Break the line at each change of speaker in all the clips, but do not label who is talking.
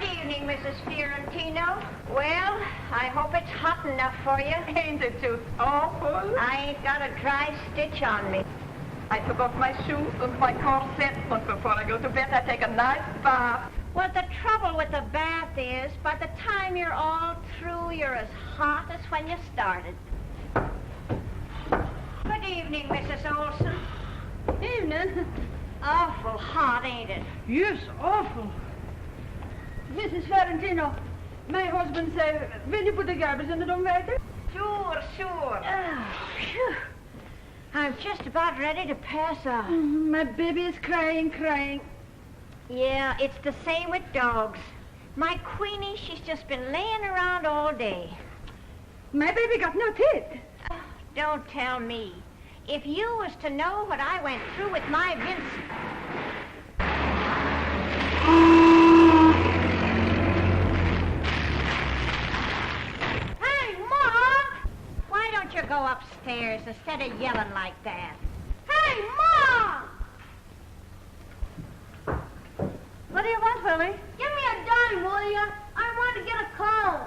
Good evening, Mrs. Fiorentino. Well, I hope it's hot enough for you.
Ain't it just awful?
I ain't got a dry stitch on me.
I took off my shoes and my corset, but before I go to bed, I take a nice bath.
Well, the trouble with the bath is, by the time you're all through, you're as hot as when you started. Good evening, Mrs. Olson.
Evening.
Awful hot, ain't it?
Yes, awful. Mrs. Fiorentino, my husband said, will you put the garbage in the dumbwaiter?
Sure.
Oh, phew.
I'm just about ready to pass out.
My baby is crying.
Yeah, it's the same with dogs. My Queenie, she's just been laying around all day.
My baby got no teeth.
Don't tell me. If you was to know what I went through with my Vincent. Hey, Mom! Why don't you go upstairs instead of yelling like that? Hey, Mom!
What do you want, Willie?
Give me a dime, will you? I want to get a comb.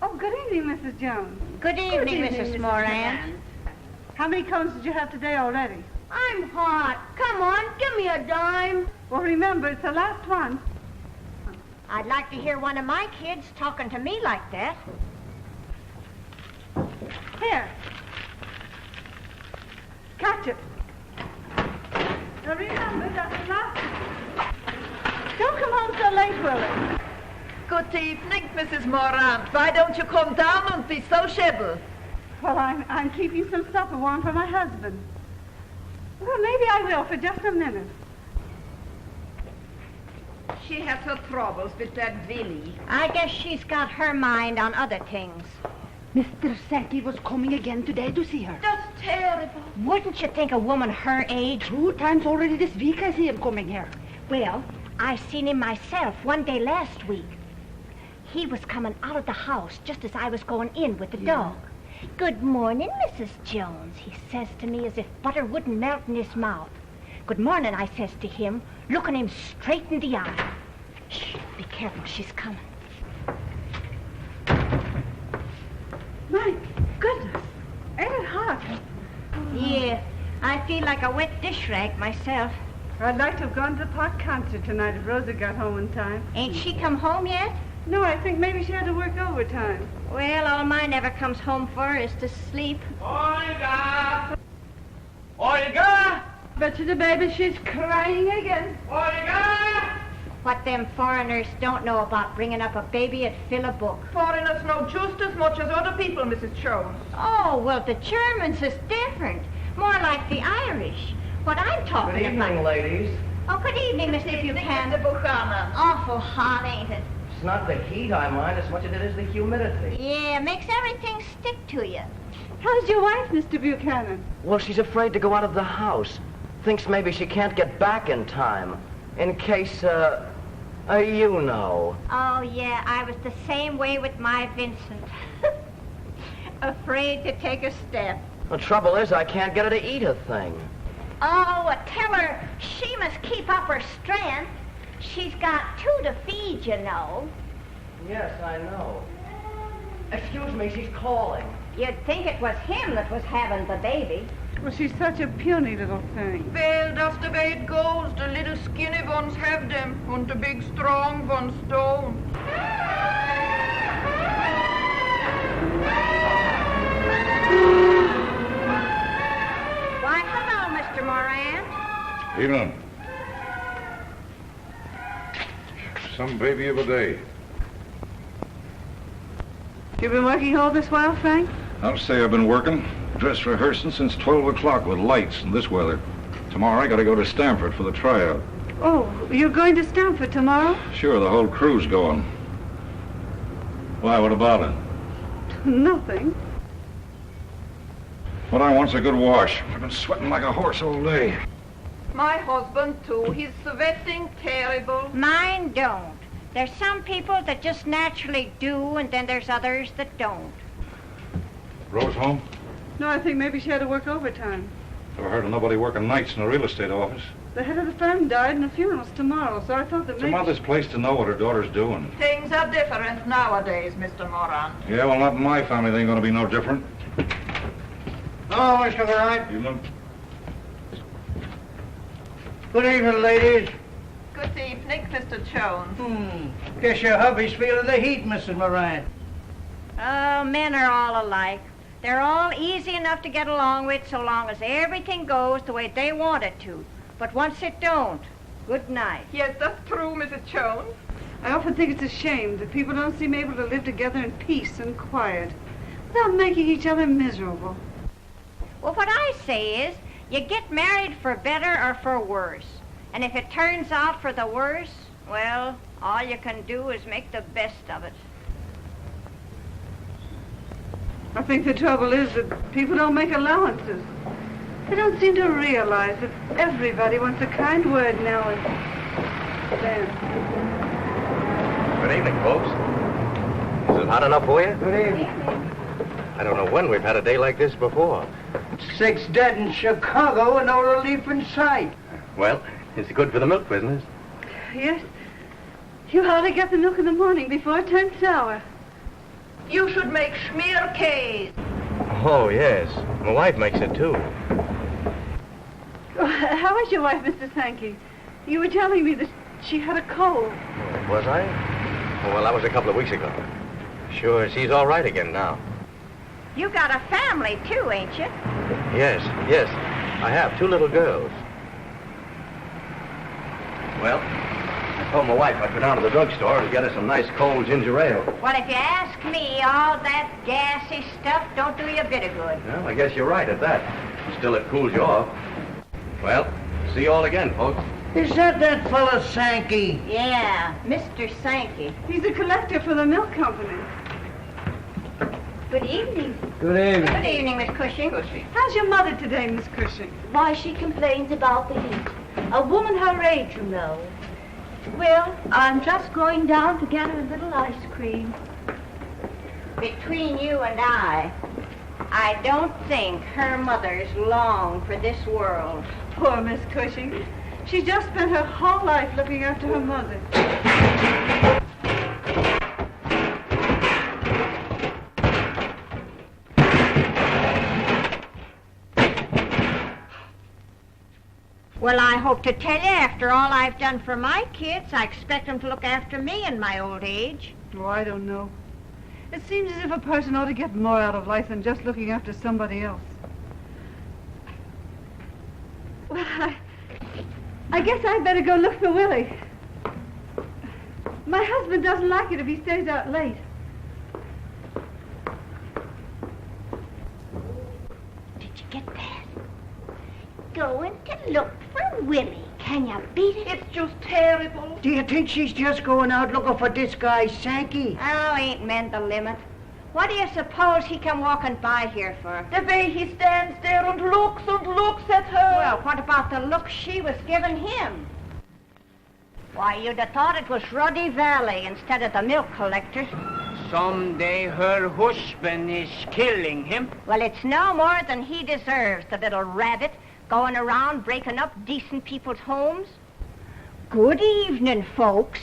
Oh, good evening, Mrs. Jones.
Good evening, Mrs. Moran.
How many combs did you have today already?
I'm hot. Come on, give me a dime.
Well, remember, it's the last one.
I'd like to hear one of my kids talking to me like that.
Here. Catch it. Now remember, that's the last one. Don't come home so late, Willie.
Good evening, Mrs. Moran. Why don't you come down and be sociable?
Well, I'm keeping some supper warm for my husband. Well, maybe I will for just a minute.
She has her troubles with that Willie.
I guess she's got her mind on other things.
Mr. Sankey was coming again today to see her.
That's terrible.
Wouldn't you think a woman her age?
2 times already this week I see him coming here.
Well, I seen him myself one day last week. He was coming out of the house just as I was going in with the dog. Good morning, Mrs. Jones, he says to me as if butter wouldn't melt in his mouth. Good morning, I says to him, looking him straight in the eye. Shh, be careful, she's coming.
My goodness, ain't it hot?
Yeah, I feel like a wet dish rag myself.
I'd like to have gone to the Park concert tonight if Rosa got home in time.
Ain't she come home yet?
No, I think maybe she had to work overtime.
Well, all mine ever comes home for is to sleep.
Olga! Olga!
Bet you the baby she's crying again.
Olga!
What them foreigners don't know about bringing up a baby at fill a book.
Foreigners know just as much as other people, Mrs. Jones.
Oh, well, the Germans is different. More like the Irish. What I'm talking
Good evening,
about.
ladies.
Oh, good evening, Mr.
Mr.
Buchanan.
Buchanan.
Awful hot, ain't it?
It's not the heat I mind as much as it is the humidity.
Yeah, makes everything stick to you.
How's your wife, Mr. Buchanan?
Well, she's afraid to go out of the house. Thinks maybe she can't get back in time. In case, you know.
Oh, yeah, I was the same way with my Vincent. Afraid to take a step.
The trouble is I can't get her to eat a thing.
Oh, tell her she must keep up her strength. She's got 2 to feed, you know.
Yes, I know. Excuse me, she's calling.
You'd think it was him that was having the baby.
Well, she's such a puny little thing.
Well, that's the way it goes. The little skinny ones have them, and the big strong ones don't.
Why, hello, Mr. Moran.
Evening. Some baby of a day.
You been working all this while, Frank?
I'll say I've been working, dress rehearsing since 12 o'clock with lights in this weather. Tomorrow I gotta go to Stamford for the tryout.
Oh, you're going to Stamford tomorrow?
Sure, the whole crew's going. Why, what about it?
Nothing.
What I want's a good wash. I've been sweating like a horse all day.
My husband, too. He's sweating terrible.
Mine don't. There's some people that just naturally do, and then there's others that don't.
Rose home?
No, I think maybe she had to work overtime.
Never heard of nobody working nights in a real estate office.
The head of the firm died and the funeral's tomorrow, so I thought that
It's
maybe...
your mother's place to know what her daughter's doing.
Things are different nowadays, Mr. Moran.
Yeah, well, not in my family. They ain't gonna be no different.
Hello, Mr. Wright.
Evening.
Good evening, ladies.
Good evening, Mr. Jones.
Guess your hubby's feeling the heat, Mrs. Moran.
Oh, men are all alike. They're all easy enough to get along with so long as everything goes the way they want it to. But once it don't, good night.
Yes, that's true, Mrs. Jones.
I often think it's a shame that people don't seem able to live together in peace and quiet without making each other miserable.
Well, what I say is, you get married for better or for worse. And if it turns out for the worse, well, all you can do is make the best of it.
I think the trouble is that people don't make allowances. They don't seem to realize that everybody wants a kind word now and then.
Good evening, folks. Is it hot enough for you?
Good evening.
I don't know when we've had a day like this before.
6 dead in Chicago and no relief in sight.
Well, it's good for the milk business.
Yes, you hardly get the milk in the morning before it turns sour.
You should make schmierkäse.
Oh, yes. My wife makes it, too.
How is your wife, Mr. Sankey? You were telling me that she had a cold.
Was I? Oh, well, that was a couple of weeks ago. Sure, she's all right again now.
You got a family, too, ain't you?
Yes. I have 2 little girls. Well, I told my wife I'd go down to the drugstore and get her some nice cold ginger ale.
Well, if you ask me, all that gassy stuff don't do you a bit of good.
Well, I guess you're right at that. Still, it cools you off. Well, see you all again, folks.
Is that fella Sankey?
Yeah, Mr. Sankey.
He's a collector for the milk company.
Good evening.
Good evening.
Good evening, Miss Cushing.
How's your mother today, Miss Cushing?
Why, she complains about the heat. A woman her age, you know. Well, I'm just going down to get her a little ice cream.
Between you and I don't think her mother's long for this world.
Poor Miss Cushing. She just spent her whole life looking after her mother.
Well, I hope to tell you, after all I've done for my kids, I expect them to look after me in my old age.
Oh, I don't know. It seems as if a person ought to get more out of life than just looking after somebody else. Well, I guess I'd better go look for Willie. My husband doesn't like it if he stays out late.
Did you get that? Going to look for Willie. Can you beat it?
It's just terrible.
Do you think she's just going out looking for this guy Sankey?
Oh, ain't men the limit. What do you suppose he come walking by here for?
The way he stands there and looks at her.
Well, what about the look she was giving him? Why, you'd have thought it was Ruddy Valley instead of the milk collector.
Someday her husband is killing him.
Well, it's no more than he deserves, the little rabbit, going around breaking up decent people's homes. Good evening, folks.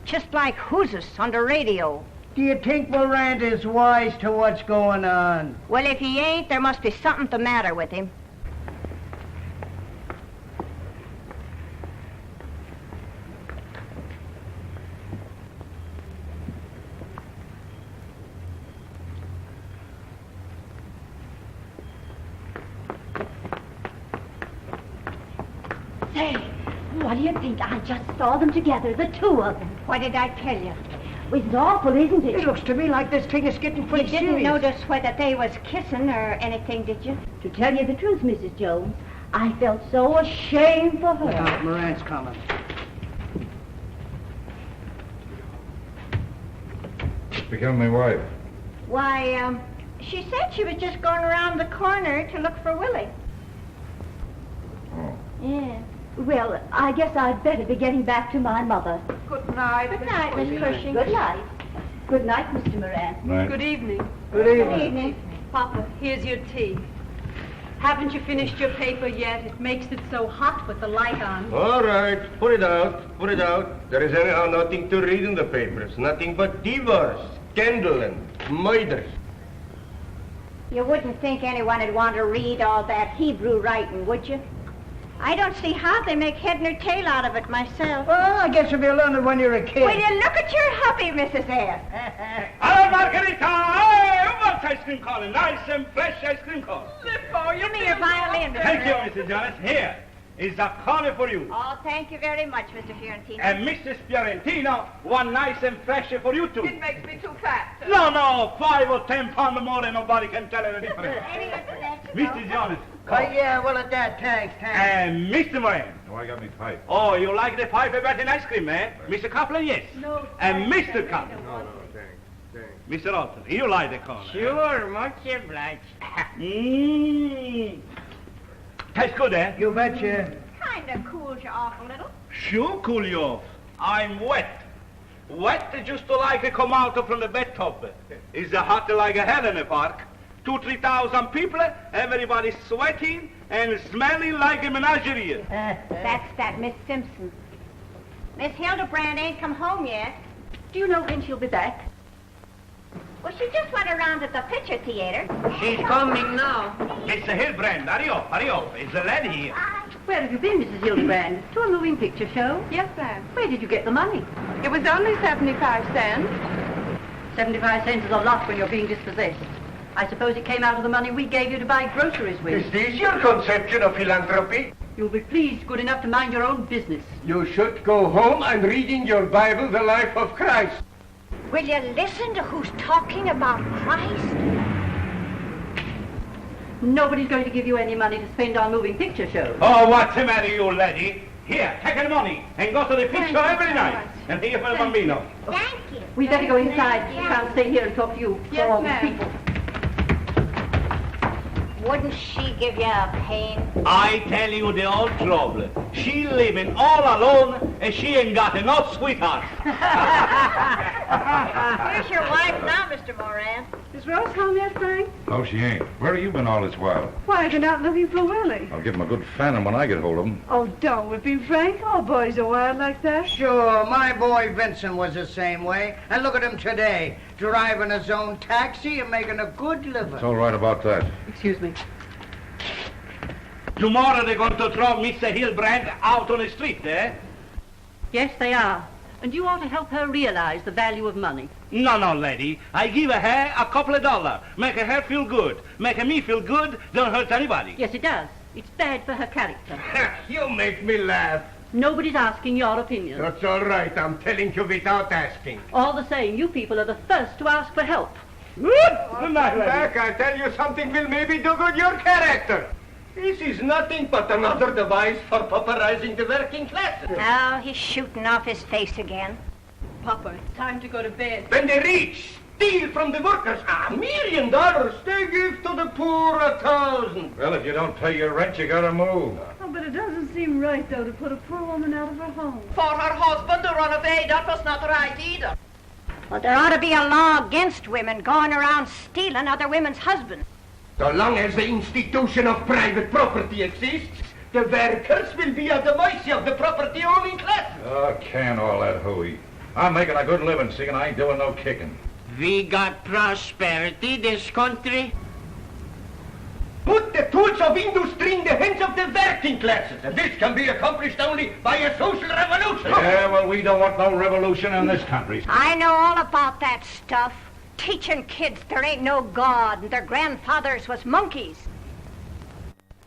Just like Hooses on the radio.
Do you think Miranda's wise to what's going on?
Well, if he ain't, there must be something the matter with him.
Say, what do you think? I just saw them together, the 2 of them.
What did I tell you?
It's awful, isn't
It
it?
looks to me like this thing is getting
You
pretty
didn't
serious.
notice whether they was kissing or anything, did you?
To tell you the truth, Mrs. Jones, I felt so ashamed for her.
Now, Moran's coming.
What's become of my wife?
Why, she said she was just going around the corner to look for Willie.
Oh.
Yeah. Well, I guess I'd better be getting back to my mother.
Good night.
Good night, Miss Cushing.
Good night. Good night, Mr. Moran.
Night.
Good evening.
Good
Good
evening.
evening.
Papa, here's your tea.
Haven't you finished your paper yet? It makes it so hot with the light on.
All right, put it out, put it out. There is anyhow nothing to read in the papers. Nothing but divorce, scandal, and murders.
You wouldn't think anyone would want to read all that Hebrew writing, would you? I don't see how they make head nor tail out of it myself.
Well, I guess if you learned it when you were a kid.
Will you look at your hubby, Mrs. Eyre?
Hello, Margarita! Hey, what's ice cream cone? Nice and fresh ice cream cone.
Give me your violin.
Thank you, Mrs. Jonas. Here is a cone for you.
Oh, thank you very much, Mr. Fiorentino.
And Mrs. Fiorentino, one nice and fresh for you too.
It makes me too fat.
No, 5 or 10 pounds more and nobody can tell the difference. Mr. Jonas.
Oh, yeah, well, at that, thanks.
And Mr. Moran.
Oh, I got me pipe.
Oh, you like the pipe better than ice cream, eh? Mr. Kaplan, yes.
No,
And Mr. Kaplan.
No, thanks.
Mr. Alton, you like the cone. Sure, much obliged. Tastes good, eh?
You betcha.
Kind of cools you off a little.
Sure, cool you off. I'm wet. Wet just to like come out from the bathtub. It's hot like a hell in the park. 2,000-3,000 people, everybody sweating and smelling like a menagerie.
That's that Miss Simpson. Miss Hildebrand ain't come home yet.
Do you know when she'll be back?
Well, she just went around at the picture theater.
She's coming now.
Mr. Hildebrand, hurry up. It's a lady here.
Where have you been, Mrs. Hildebrand? To a moving picture show?
Yes, ma'am.
Where did you get the money?
It was only 75 cents.
75 cents is a lot when you're being dispossessed. I suppose it came out of the money we gave you to buy groceries with.
Is this your conception of philanthropy?
You'll be pleased, good enough to mind your own business.
You should go home and read in your Bible the life of Christ.
Will you listen to who's talking about Christ?
Nobody's going to give you any money to spend on moving picture shows.
Oh, what's the matter, you lady? Here, take the money and go to the picture every night. And here for the bambino.
Thank you.
We'd better go inside. We can't stay here and talk to you.
Yes,
all these
ma'am.
people.
Wouldn't she give you a pain?
I tell you the old trouble. She living all alone and she ain't got no sweetheart.
Here's your wife now, Mr. Moran.
Is Rose home yet, Frank?
No, she ain't. Where have you been all this while?
Why, I've been out looking for Willie.
I'll give him a good fanning when I get hold of him.
Oh, don't whip him, Frank. All boys are wild like that.
Sure, my boy Vincent was the same way. And look at him today, driving his own taxi and making a good living.
It's all right about that.
Excuse me.
Tomorrow they're going to throw Mr. Hildebrand out on the street, eh?
Yes, they are. And you ought to help her realize the value of money.
No, lady. I give her a couple of dollars. Make her feel good. Make me feel good. Don't hurt anybody.
Yes, it does. It's bad for her character.
You make me laugh.
Nobody's asking your opinion.
That's all right. I'm telling you without asking.
All the same, you people are the first to ask for help.
Good night, lady.
Back, I tell you something will maybe do good your character. This is nothing but another device for pauperizing the working classes.
Oh, he's shooting off his face again.
Papa, it's time to go to bed.
When the rich steal from the workers $1 million, they give to the poor 1,000.
Well, if you don't pay your rent, you gotta move.
Oh, but it doesn't seem right, though, to put a poor woman out of her home.
For her husband to run away, that was not right either.
Well, there ought to be a law against women going around stealing other women's husbands.
So long as the institution of private property exists, the workers will be at the mercy of the property-owning classes.
Oh, can all that hooey. I'm making a good living, see, and I ain't doing no kicking.
We got prosperity, this country.
Put the tools of industry in the hands of the working classes, and this can be accomplished only by a social revolution.
Yeah, well, we don't want no revolution in this country.
I know all about that stuff. Teaching kids there ain't no God and their grandfathers was monkeys.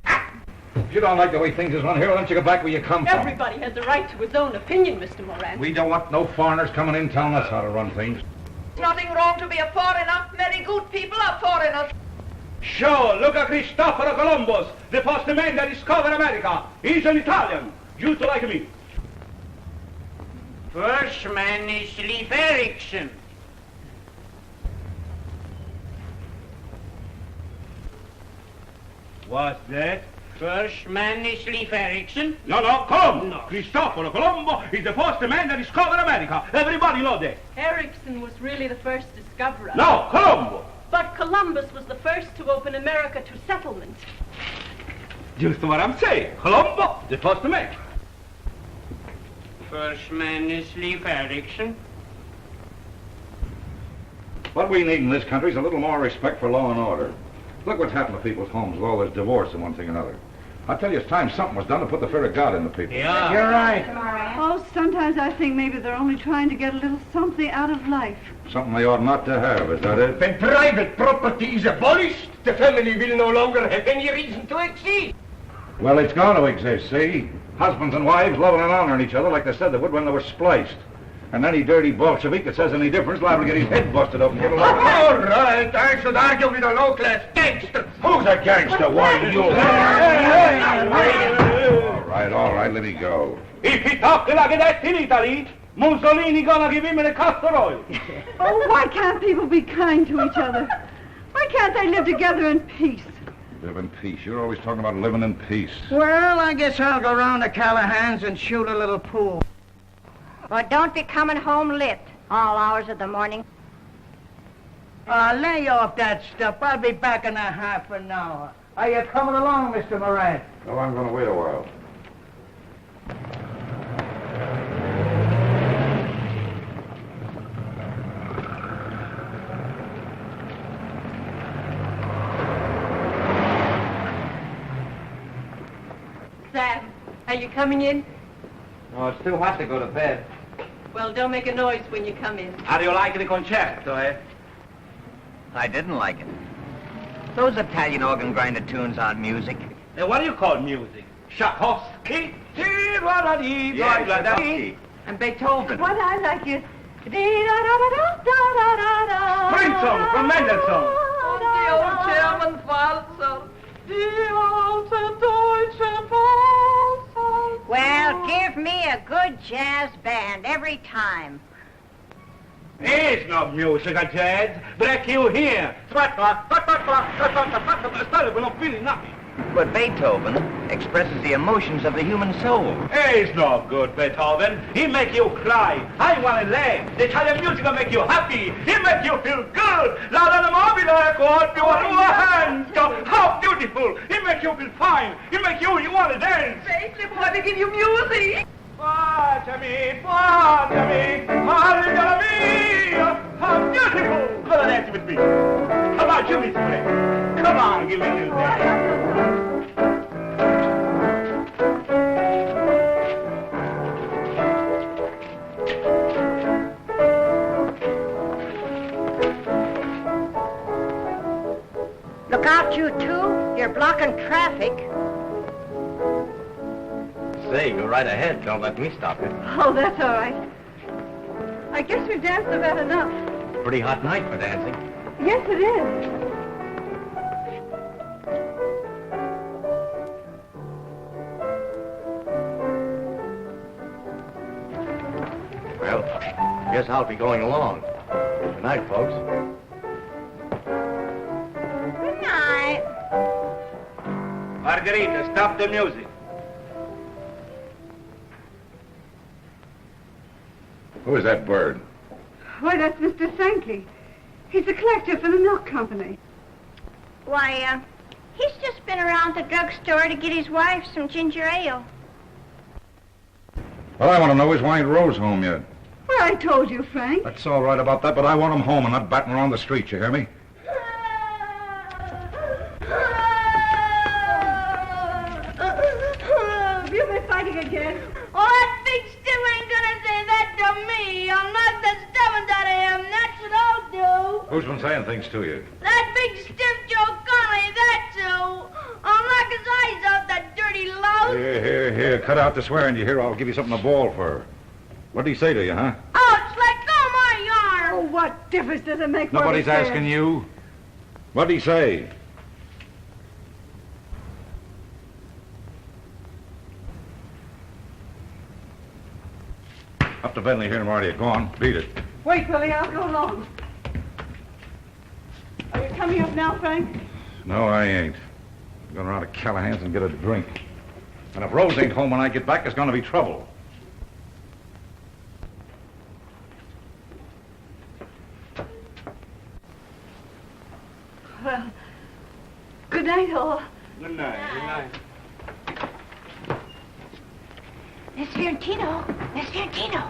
If you don't like the way things is run here, why don't you go back where you come from?
Everybody has the right to his own opinion, Mr. Moran.
We don't want no foreigners coming in telling us how to run things.
Nothing wrong to be a foreigner. Many good people are foreigners.
Sure, look at Cristoforo Columbus, the first man that discovered America. He's an Italian, just like me. First man is Leif Erikson. What's that? First man is Leif Erikson. No, Colombo. Cristoforo Colombo is the first man that discovered America. Everybody know that.
Erickson was really the first discoverer.
No, Colombo.
But Columbus was the first to open America to settlement.
Just what I'm saying. Colombo, the first man.
First man is Leif Erikson.
What we need in this country is a little more respect for law and order. Look what's happened to people's homes with all this divorce and one thing or another. I tell you, it's time something was done to put the fear of God into people.
Yeah.
You're right.
Oh, sometimes I think maybe they're only trying to get a little something out of life.
Something they ought not to have, is that it?
When private property is abolished, the family will no longer have any reason to exist.
Well, it's going to exist, see? Husbands and wives loving and honoring each other like they said they would when they were spliced. And any dirty Bolshevik that says any difference liable to get his head busted open.
All right, I should argue with a low-class gangster.
Who's a gangster? Why do you... All right, let me go.
If he talked like that in Italy, Mussolini gonna give him the castor oil.
Oh, why can't people be kind to each other? Why can't they live together in peace?
Live in peace. You're always talking about living in peace.
Well, I guess I'll go round to Callahan's and shoot a little pool.
Well, don't be coming home lit all hours of the morning.
Lay off that stuff. I'll be back in a half an hour. Are you coming along, Mr. Moran?
No, I'm going to wait a while.
Sam, are you coming in?
No, it's too hot to go to bed.
Well, don't make a noise when you come in.
How do you like the concerto, eh?
I didn't like it. Those Italian organ grinder tunes aren't music.
What do you call music? Tchaikovsky?
Yeah, Tchaikovsky. And Beethoven.
What I like is...
Spring song from Mendelssohn.
Und die old German Walzer. Die alte deutsche Walzer.
Well, give me a good jazz band every time.
It's not music, a jazz. Break you here. Start with no feeling nothing.
But Beethoven expresses the emotions of the human soul.
It's not good, Beethoven. He make you cry. I want to laugh. The Italian music will make you happy. He make you feel good. La la mobile, how beautiful. He make you feel fine. He make you want to dance.
Let me give you music.
Baciami, hallelujah mia, how beautiful. Come on, dance with me. Come on, give me some play. Come on, give me a little dance.
Look out, you two. You're blocking traffic.
Say, go right ahead. Don't let me stop you.
Oh, that's all right. I guess we've danced about enough.
Pretty hot night for dancing.
Yes, it is.
Well, guess I'll be going along. Good night, folks.
Good night.
Margarita, stop the music.
Who is that bird?
Why, that's Mr. Sankey. He's a collector for the milk company.
Why, he's just been around the drugstore to get his wife some ginger ale.
Well, I want to know is why ain't Rose home yet?
Well, I told you, Frank.
That's all right about that, but I want him home and not batting around the streets, you hear me?
Have you been fighting again?
Oh, that big stiff ain't gonna say that to me. I'll knock the stuffing out of him. That's what I'll do.
Who's been saying things to you?
That big stiff Joe Connolly, that's who. I'll knock his eyes out, that dirty louse.
Here. Cut out the swearing, you hear? I'll give you something to bawl for. What did he say to you, huh?
Ouch, let go my arm.
Oh, what difference does it make?
Nobody's
what he said?
asking you. What did he say? Up to Bentley here, Marty. Go on, beat it.
Wait, Billy, I'll go along. Are you coming up now, Frank?
No, I ain't. I'm going around to Callahan's and get a drink. And if Rose ain't home when I get back, there's going to be trouble.
Well, good night, all.
Good night, good night.
Miss Fiorentino. Miss Fiorentino.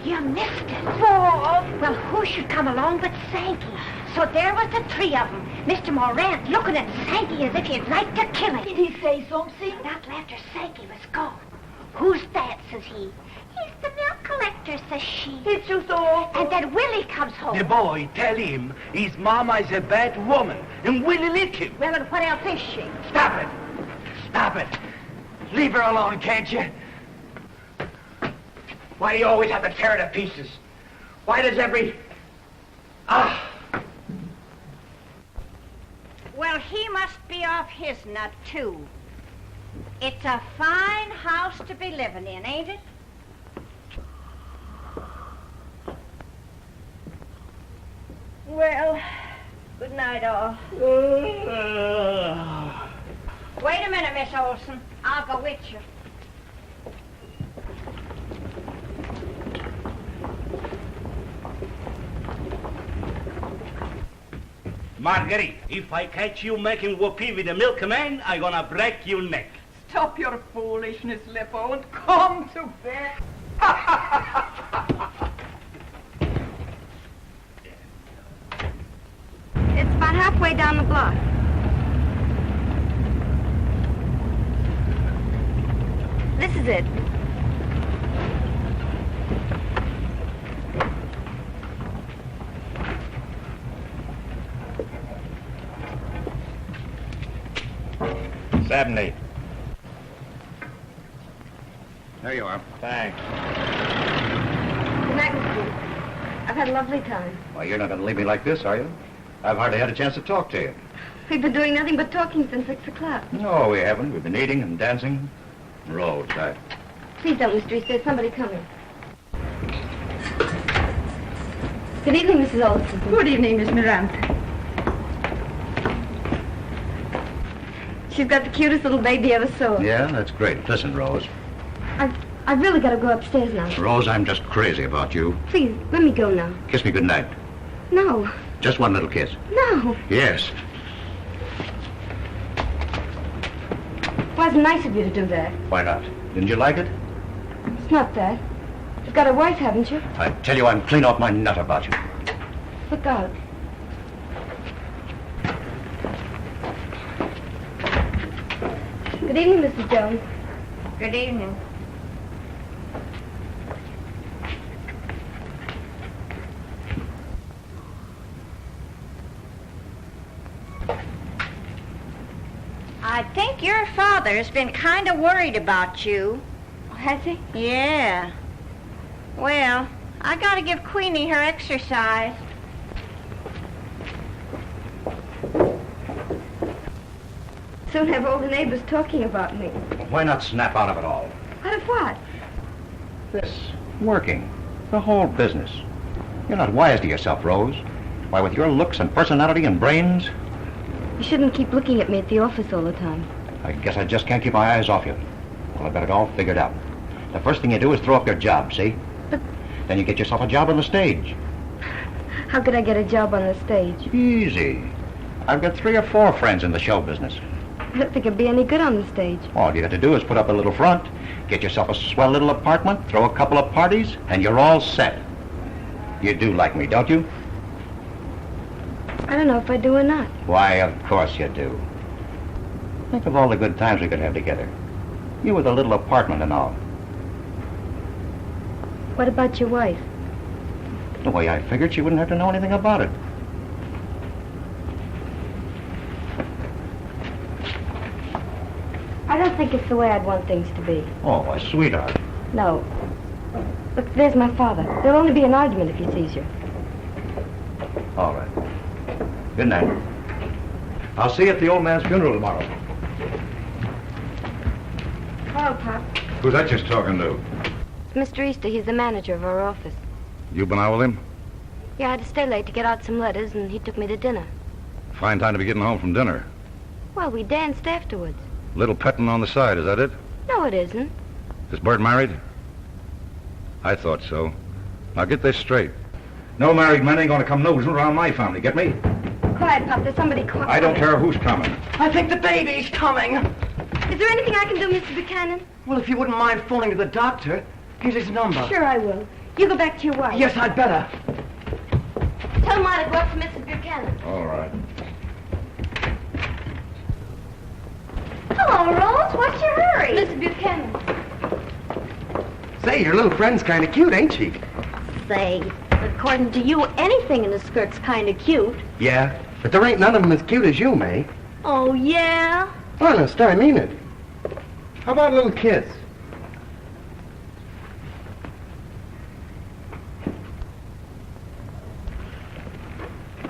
You missed it. Oh. Well, who should come along but Sankey? So there was the three of them. Mr. Morant looking at Sankey as if he'd like to kill him.
Did he say something?
Not after Sankey was gone. Who's that, says he. He's the milk collector, says she.
It's just awful.
And then Willie comes home.
The boy, tell him his mama is a bad woman, and Willie lick him.
Well, and what else is she?
Stop it. Stop it. Leave her alone, can't you? Why do you always have to tear her to pieces? Why does every...
Well, he must be off his nut, too. It's a fine house to be living in, ain't it? Well, good night, all. Wait a minute, Miss Olson. I'll go with you.
Marguerite, if I catch you making whoopee with the milkman, I'm gonna break your neck.
Stop your foolishness, Lippo, and come to bed.
It's about halfway down the block. This is it.
Sabney.
There you are.
Thanks.
Good night, Mr. Duke. I've had a lovely time.
Why, you're not going to leave me like this, are you? I've hardly had a chance to talk to you.
We've been doing nothing but talking since 6 o'clock.
No, we haven't. We've been eating and dancing. Rose,
Please don't, Mr. East. There's somebody coming. Good evening, Mrs. Olson.
Good evening, Miss Miranda.
She's got the cutest little baby ever saw.
Yeah, that's great. Listen, Rose.
I've really got to go upstairs now.
Rose, I'm just crazy about you.
Please, let me go now.
Kiss me goodnight.
No.
Just one little kiss.
No.
Yes.
Wasn't nice of you to do that.
Why not? Didn't you like it?
It's not that. You've got a wife, haven't you?
I tell you, I'm clean off my nut about you.
Look out. Good evening, Mrs. Jones.
Good evening. I think your father's been kind of worried about you.
Has he?
Yeah. Well, I gotta give Queenie her exercise.
Soon have all the neighbors talking about me.
Why not snap out of it all?
Out of what?
This. Working. The whole business. You're not wise to yourself, Rose. Why, with your looks and personality and brains...
You shouldn't keep looking at me at the office all the time.
I guess I just can't keep my eyes off you. Well, I've got it all figured out. The first thing you do is throw up your job, see?
But...
Then you get yourself a job on the stage.
How could I get a job on the stage?
Easy. I've got 3 or 4 friends in the show business.
I don't think I'd be any good on the stage.
All you got to do is put up a little front, get yourself a swell little apartment, throw a couple of parties, and you're all set. You do like me, don't you?
I don't know if I do or not.
Why, of course you do. Think of all the good times we could have together. You with a little apartment and all.
What about your wife?
The way I figured, she wouldn't have to know anything about it.
I don't think it's the way I'd want things to be.
Oh, a sweetheart.
No. Look, there's my father. There'll only be an argument if he sees you.
All right. Good night. I'll see you at the old man's funeral tomorrow.
Hello, Pop.
Who's that just talking to?
It's Mr. Easter. He's the manager of our office.
You been out with him?
Yeah, I had to stay late to get out some letters, and he took me to dinner.
Fine time to be getting home from dinner.
Well, we danced afterwards.
Little petting on the side, is that it?
No, it isn't.
Is Bert married? I thought so. Now get this straight. No married men ain't gonna come nosing around my family, get me?
Quiet, Pop. There's somebody calling.
I don't care who's coming.
I think the baby's coming.
Is there anything I can do, Mr. Buchanan?
Well, if you wouldn't mind phoning to the doctor, here's his number.
Sure I will. You go back to your wife.
Yes, I'd better.
Tell him I go up to Mrs. Buchanan.
All right.
Hello, Rose. What's your hurry? Mrs. Buchanan.
Say, your little friend's kind of cute, ain't she?
Say, according to you, anything in a skirt's kind of cute.
Yeah, but there ain't none of them as cute as you, May.
Oh, yeah?
Honest, I mean it. How about a little kiss?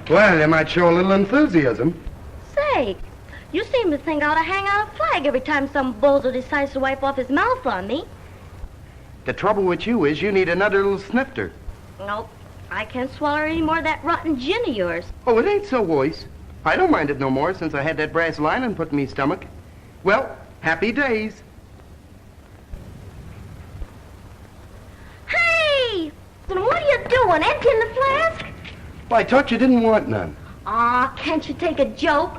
Well, you might show a little enthusiasm.
Say, you seem to think I ought to hang out a flag every time some bozo decides to wipe off his mouth on me.
The trouble with you is you need another little snifter.
Nope. I can't swallow any more of that rotten gin of yours.
Oh, it ain't so worse. I don't mind it no more since I had that brass lining put in me stomach. Well, happy days.
Hey! Then what are you doing? Emptying the flask?
Well, I thought you didn't want none.
Aw, can't you take a joke?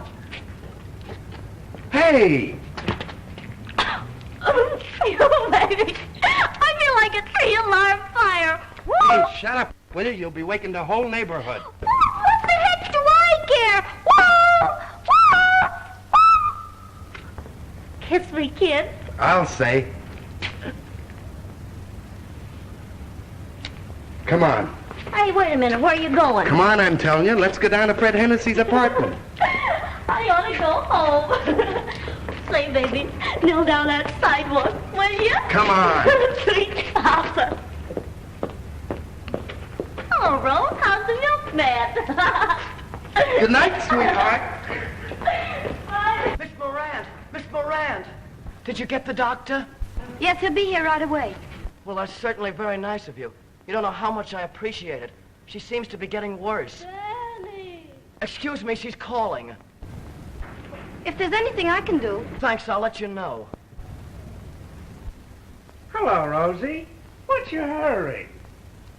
Hey!
Oh, baby. I feel like a 3-alarm fire. Woo!
Hey, shut up, will you? You'll be waking the whole neighborhood.
What the heck do I care? Woo! Woo! Kiss me, kid.
I'll say. Come on.
Hey, wait a minute. Where are you going?
Come on, I'm telling you. Let's go down to Fred Hennessy's apartment.
I ought to go home. Say, baby, kneel down that sidewalk, will you?
Come on.
Sweet Papa. Hello, Rose. How's the milkman?
Good night, sweetheart.
Miss Morant! Miss Morant! Did you get the doctor?
Yes, he'll be here right away.
Well, that's certainly very nice of you. You don't know how much I appreciate it. She seems to be getting worse.
Danny.
Excuse me, she's calling.
If there's anything I can do.
Thanks, I'll let you know.
Hello, Rosie. What's your hurry?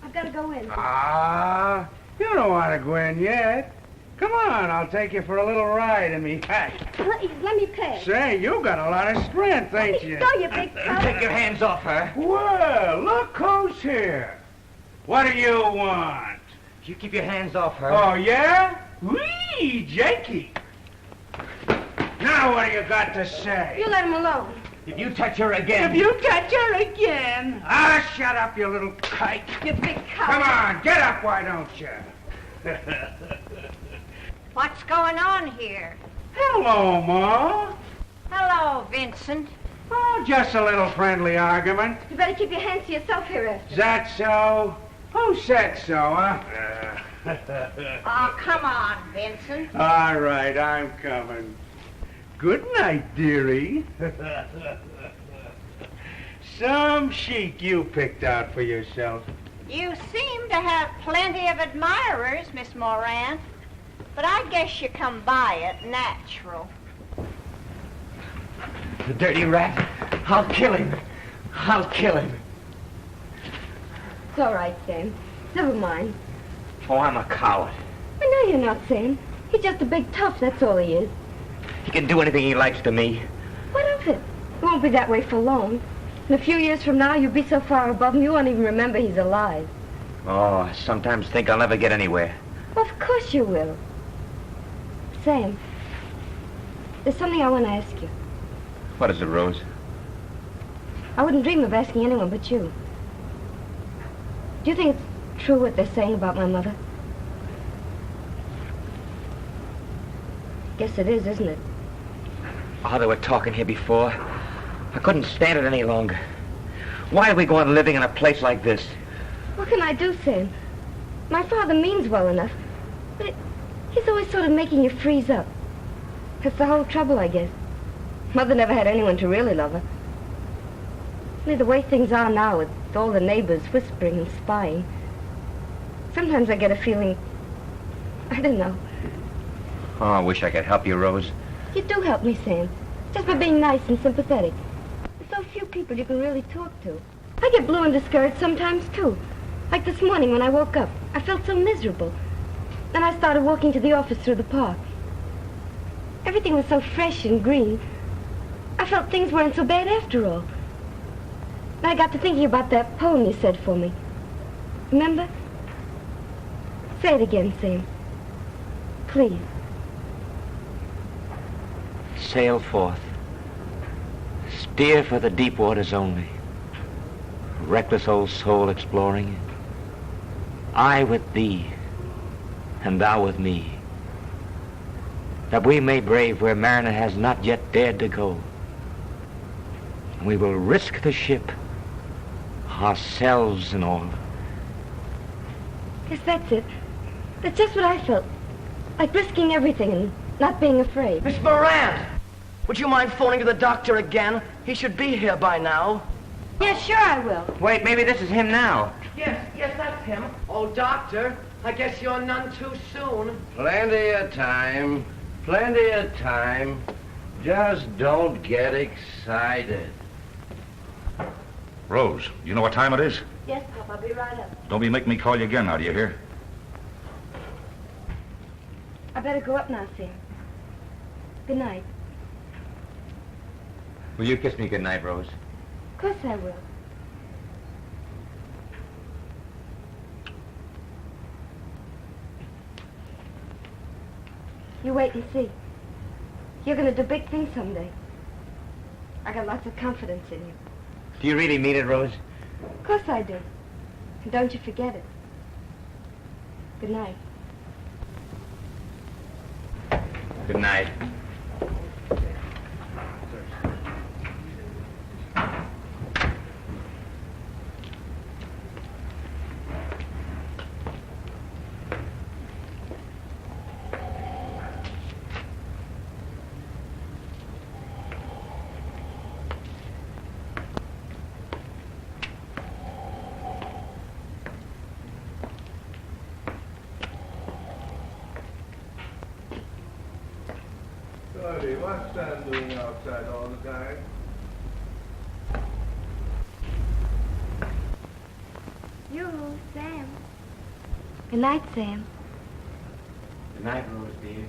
I've got to go in.
Ah, you don't want to go in yet. Come on, I'll take you for a little ride in me hack.
Please, let me pay.
Say, you got a lot of strength, ain't you?
Go, you big cow.
Take your hands off her. Well, look who's here. What do you want?
You keep your hands off her.
Oh, yeah? Wee, Jakey. Now what do you got to say?
You let him alone.
If you touch her again...
If you touch her again... Ah, shut up, you little kike.
You big cow.
Come on, get up, why don't you?
What's going on here?
Hello, Ma.
Hello, Vincent.
Oh, just a little friendly argument.
You better keep your hands to yourself here, Esther.
Is that so? Who said so, huh?
Oh, come on, Vincent.
All right, I'm coming. Good night, dearie. Some chic you picked out for yourself.
You seem to have plenty of admirers, Miss Morant. But I guess you come by it natural.
The dirty rat. I'll kill him. I'll kill him.
It's all right, Sam. Never mind.
Oh, I'm a coward.
I know you're not, Sam. He's just a big tough, that's all he is.
He can do anything he likes to me.
What of it? It won't be that way for long. In a few years from now, you'll be so far above him, you won't even remember he's alive.
Oh, I sometimes think I'll never get anywhere.
Well, of course you will. Sam, there's something I want to ask you.
What is it, Rose?
I wouldn't dream of asking anyone but you. Do you think it's true what they're saying about my mother? Guess it is, isn't it?
Oh, they were talking here before. I couldn't stand it any longer. Why are we going living in a place like this?
What can I do, Sam? My father means well enough, but he's always sort of making you freeze up. That's the whole trouble, I guess. Mother never had anyone to really love her. Only the way things are now, with all the neighbors whispering and spying, sometimes I get a feeling, I don't know.
Oh, I wish I could help you, Rose.
You do help me, Sam, just by being nice and sympathetic. There's so few people you can really talk to. I get blue and discouraged sometimes, too. Like this morning when I woke up, I felt so miserable. Then I started walking to the office through the park. Everything was so fresh and green. I felt things weren't so bad after all. And I got to thinking about that poem you said for me. Remember? Say it again, Sam. Please.
Sail forth. Steer for the deep waters only. Reckless old soul exploring. I with thee, and thou with me. That we may brave where mariner has not yet dared to go. And we will risk the ship, ourselves and all.
Yes, that's it. That's just what I felt. Like risking everything and not being afraid.
Miss Moran! Would you mind phoning to the doctor again? He should be here by now.
Yes, sure I will.
Wait, maybe this is him now.
Yes, that's him. Oh, doctor, I guess you're none too soon.
Plenty of time. Plenty of time. Just don't get excited.
Rose, you know what time it is?
Yes, Pop, I'll be right up.
Don't be making me call you again now, do you hear?
I better go up now, Sam. Good night.
Will you kiss me goodnight, Rose?
Of course I will. You wait and see. You're going to do big things someday. I got lots of confidence in you.
Do you really mean it, Rose?
Of course I do. And don't you forget it. Good night.
Good night.
Sorry, what's Sam doing outside all the time?
You, Sam. Good night, Sam.
Good night, Rose, dear.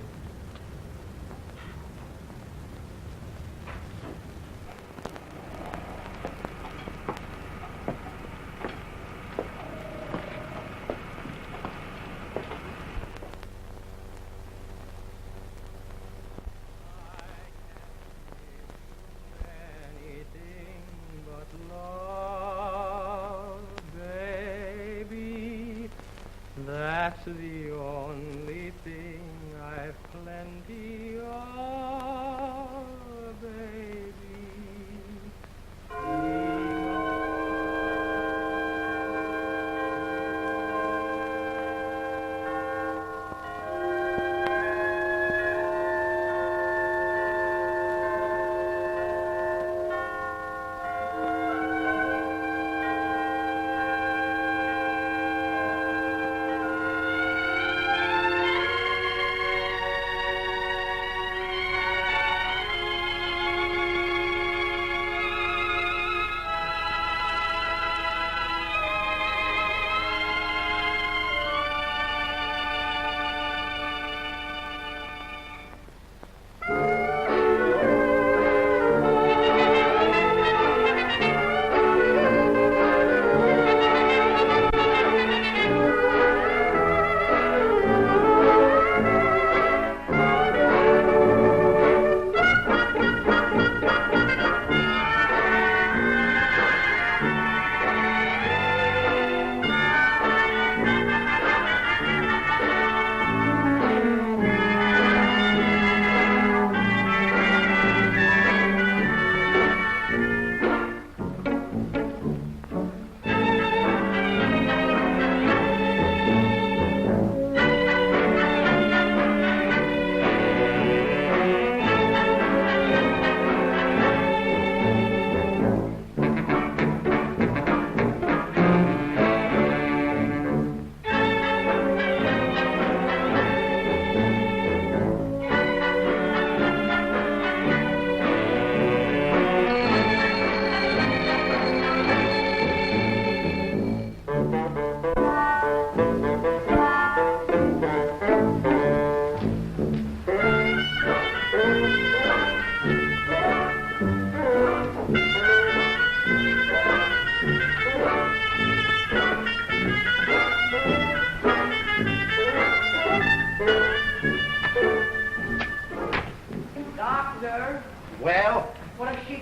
That's the only thing I've plenty of, baby.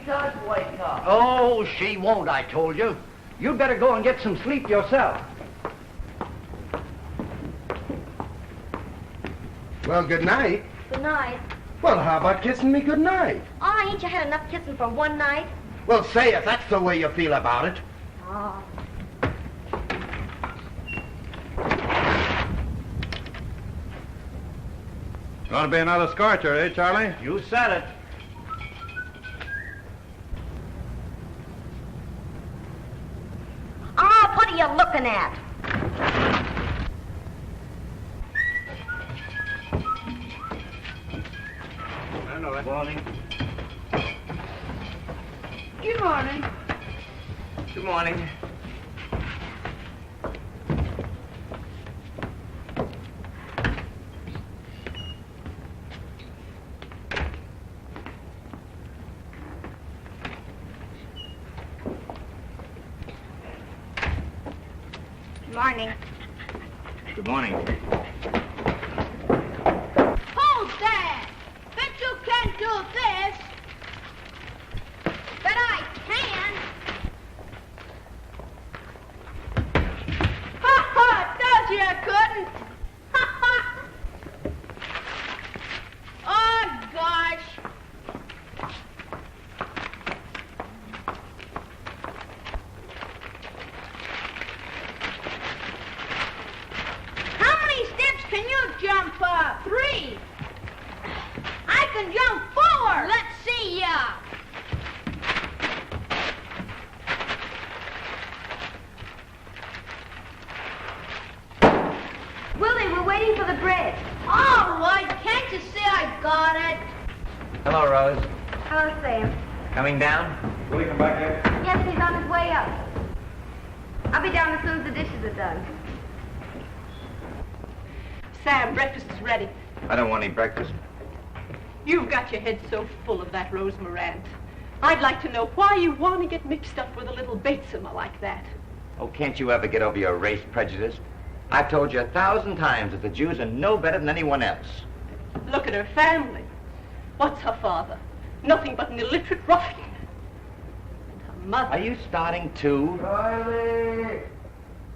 does wake up. Oh, she won't, I told you. You'd better go and get some sleep yourself.
Well, good night.
Good night.
Well, how about kissing me good night?
Oh, ain't you had enough kissing for one night?
Well, say if that's the way you feel about it.
Oh.
Gonna be another scorcher, eh, Charlie?
You said it.
Oh, what are you looking at?
Good morning.
Good morning.
Good morning.
Morning.
Good morning.
Hold that! Bet you can't do this! But I can! Ha ha! Does you couldn't? Ha ha! Oh, gosh! How many steps can you jump? 3. I can jump 4. Let's see ya.
Willie, we're waiting for the bread.
All right, can't you see I got it?
Hello, Rose.
Hello, Sam.
Coming down?
Will you come back here?
Yes, he's on his way up. I'll be down as soon as the dishes are done.
Sam, breakfast is ready.
I don't want any breakfast.
You've got your head so full of that Rose Morant. I'd like to know why you want to get mixed up with a little Batesima like that.
Oh, can't you ever get over your race prejudice? I've told you 1,000 times that the Jews are no better than anyone else.
Look at her family. What's her father? Nothing but an illiterate ruffian. And her mother.
Are you starting too?
Riley!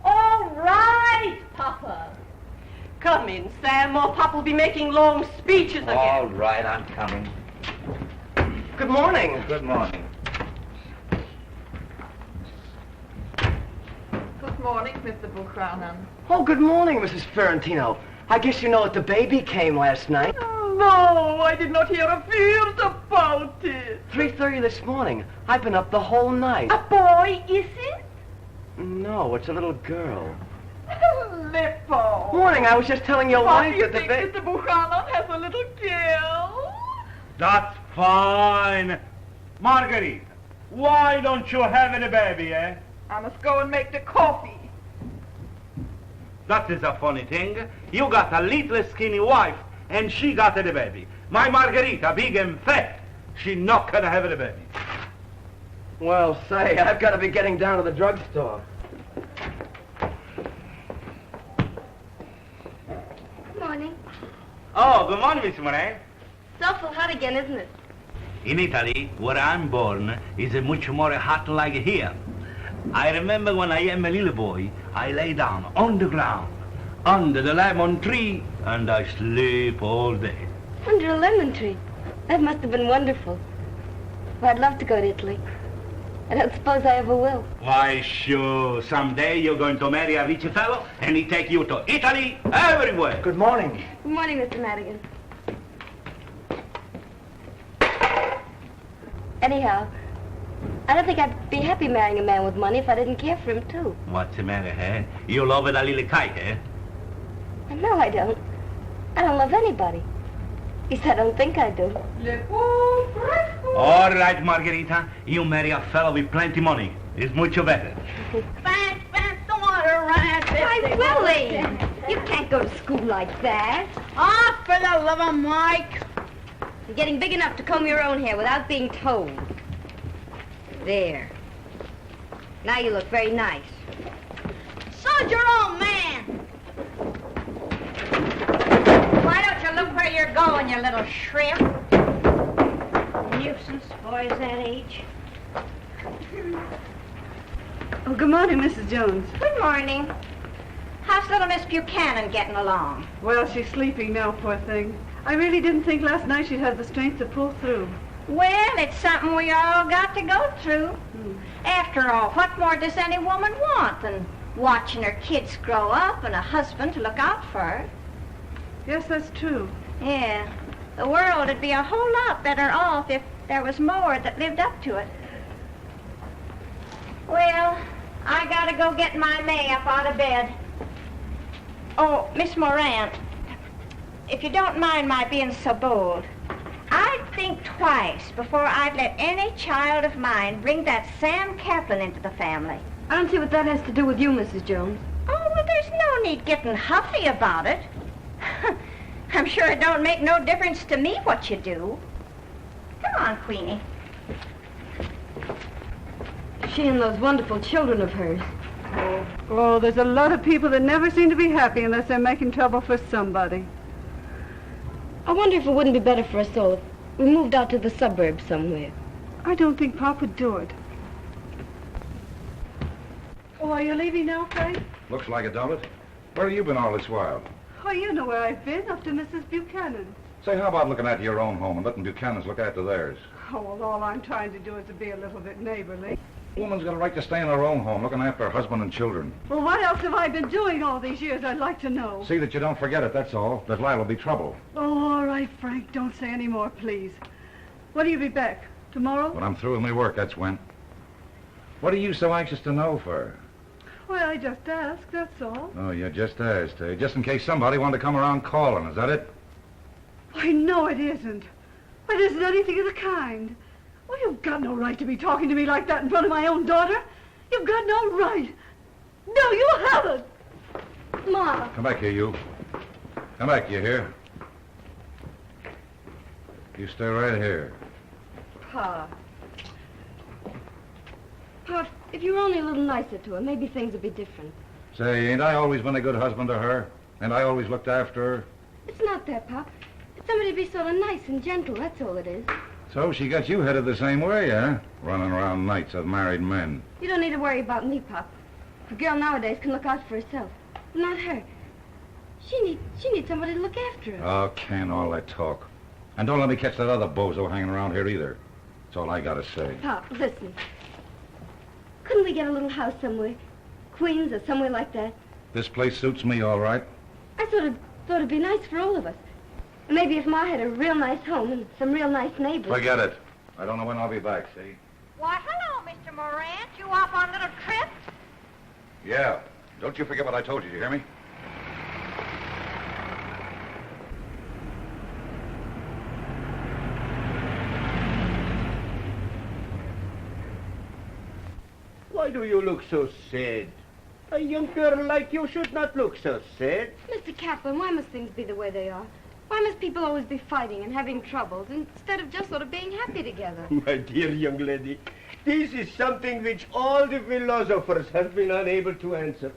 All right, Papa. Come in, Sam, or Papa will be making long speeches again.
All right, I'm coming.
Good morning.
Good morning.
Good morning, Mr. Buchanan.
Oh, good morning, Mrs. Ferrantino. I guess you know that the baby came last night.
No, I did not hear a word about it.
3:30 this morning. I've been up the whole night.
A boy, is it?
No, it's a little girl.
Lippo.
Morning, I was just telling your
What
wife
do you
that the
think
baby...
Mr. Buchanan has a little girl?
That's fine. Marguerite, why don't you have any baby, eh?
I must go and make the coffee.
That is a funny thing. You got a little skinny wife, and she got a baby. My Margarita, big and fat, she not gonna have a baby.
Well, say, I've got to be getting down to the drugstore.
Good morning.
Oh, good morning, Miss Monet.
It's awful hot again, isn't it?
In Italy, where I'm born, is much more hot like here. I remember when I am a little boy, I lay down on the ground, under the lemon tree, and I sleep all day.
Under a lemon tree. That must have been wonderful. Well, I'd love to go to Italy. I don't suppose I ever will.
Why, sure, someday you're going to marry a rich fellow, and he take you to Italy, everywhere.
Good morning.
Good morning, Mr. Madigan. Anyhow, I don't think I'd be happy marrying a man with money if I didn't care for him, too.
What's the matter, eh? You love it a little kite, eh?
No, I don't. I don't love anybody. At least I don't think I do.
All right, Margarita, you marry a fellow with plenty money. It's much better.
Fast, don't want to run
Why, Willie! You can't go to school like that.
Ah, for the love of Mike.
You're getting big enough to comb your own hair without being told. There. Now you look very nice.
So's your old man. Why don't you look where you're going, you little shrimp?
nuisance, boys that age.
Oh, good morning, Mrs. Jones.
Good morning. How's little Miss Buchanan getting along?
Well, she's sleeping now, poor thing. I really didn't think last night she'd have the strength to pull through.
Well, it's something we all got to go through. After all, what more does any woman want than watching her kids grow up and a husband to look out for her?
Yes, that's true.
Yeah. The world would be a whole lot better off if there was more that lived up to it. Well, I gotta go get my May up out of bed. Oh, Miss Morant, if you don't mind my being so bold, I'd think twice before I'd let any child of mine bring that Sam Kaplan into the family.
I don't see what that has to do with you, Mrs. Jones.
Oh, well, there's no need getting huffy about it. I'm sure it don't make no difference to me what you do. Come on, Queenie.
She and those wonderful children of hers.
Oh, there's a lot of people that never seem to be happy unless they're making trouble for somebody.
I wonder if it wouldn't be better for us all if we moved out to the suburbs somewhere.
I don't think Pop would do it. Oh, are you leaving now, Frank?
Looks like it, don't it? Where have you been all this while?
Oh, you know where I've been, up to Mrs. Buchanan.
Say, how about looking after your own home and letting Buchanan's look after theirs?
Oh, well, all I'm trying to do is to be a little bit neighborly.
A woman's got a right to stay in her own home, looking after her husband and children.
Well, what else have I been doing all these years, I'd like to know.
See that you don't forget it, that's all. There's liable to be trouble.
Oh, all right, Frank, don't say any more, please. When do you be back? Tomorrow?
When I'm through with my work, that's when. What are you so anxious to know for?
Well, I just asked, that's all.
Oh, you just asked, eh? Just in case somebody wanted to come around calling, is that it?
Why, no, it isn't. Why, it isn't anything of the kind. Well, you've got no right to be talking to me like that in front of my own daughter. You've got no right. No, you haven't.
Ma.
Come back here, you. Come back, you hear? You stay right here.
Pa. Pa, if you were only a little nicer to her, maybe things would be different.
Say, ain't I always been a good husband to her? And I always looked after her?
It's not that, Pop. It's somebody to be sort of nice and gentle, that's all it is.
So she got you headed the same way, huh? Running around nights with married men.
You don't need to worry about me, Pop. A girl nowadays can look out for herself. But not her. She needs somebody to look after her.
Oh, can all that talk. And don't let me catch that other bozo hanging around here either. That's all I gotta say.
Pop, listen. Couldn't we get a little house somewhere? Queens or somewhere like that?
This place suits me all right.
I sort of thought it'd be nice for all of us. And maybe if Ma had a real nice home and some real nice neighbors.
Forget it. I don't know when I'll be back, see?
Why, hello, Mr. Morant. You off on a little trip?
Yeah. Don't you forget what I told you, you hear me?
Why do you look so sad? A young girl like you should not look so sad.
Mr. Kaplan, why must things be the way they are? Why must people always be fighting and having troubles instead of just sort of being happy together?
My dear young lady, this is something which all the philosophers have been unable to answer.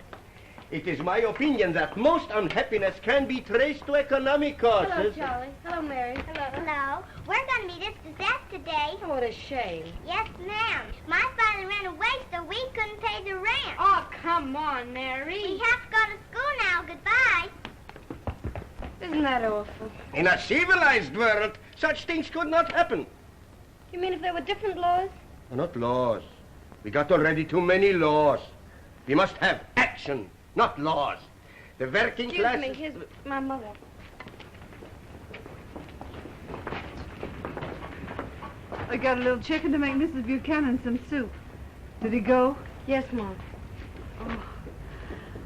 It is my opinion that most unhappiness can be traced to economic causes.
Hello, Charlie. Hello, Mary.
Hello. Hello. We're going to meet us to death today.
Oh, what a shame.
Yes, ma'am. My father ran away so we couldn't pay the rent.
Oh, come on, Mary.
We have to go to school now. Goodbye.
Isn't that awful?
In a civilized world, such things could not happen.
You mean if there were different laws?
Not laws. We got already too many laws. We must have action, not laws. The working class...
Excuse me, here's my mother.
I got a little chicken to make Mrs. Buchanan some soup. Did he go?
Yes, Mom.
Oh,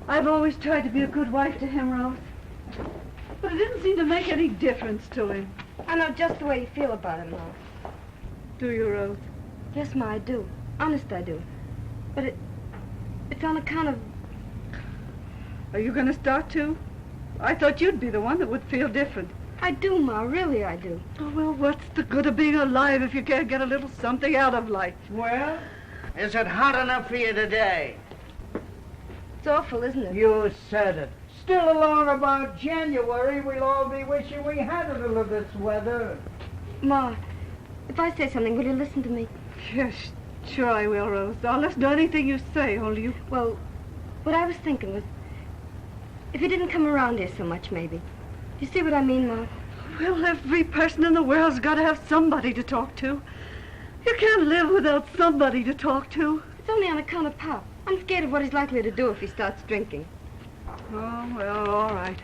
I've always tried to be a good wife to him, Rose. But it didn't seem to make any difference to him.
I know just the way you feel about him, Mom.
Do you, Rose?
Yes, Ma, I do. Honest, I do. But it's on account of...
Are you going to start too? I thought you'd be the one that would feel different.
I do, Ma. Really, I do.
Oh, well, what's the good of being alive if you can't get a little something out of life?
Well, is it hot enough for you today?
It's awful, isn't it?
You said it. Still along about January, we'll all be wishing we had a little of this weather.
Ma, If I say something, will you listen to me?
Yes, sure I will, Rose. I'll listen to anything you say, only you...
Well, what I was thinking was, if you didn't come around here so much, maybe. Do you see what I mean, Ma?
Well, every person in the world's got to have somebody to talk to. You can't live without somebody to talk to.
It's only on account of Pop. I'm scared of what he's likely to do if he starts drinking.
Oh, well, all right.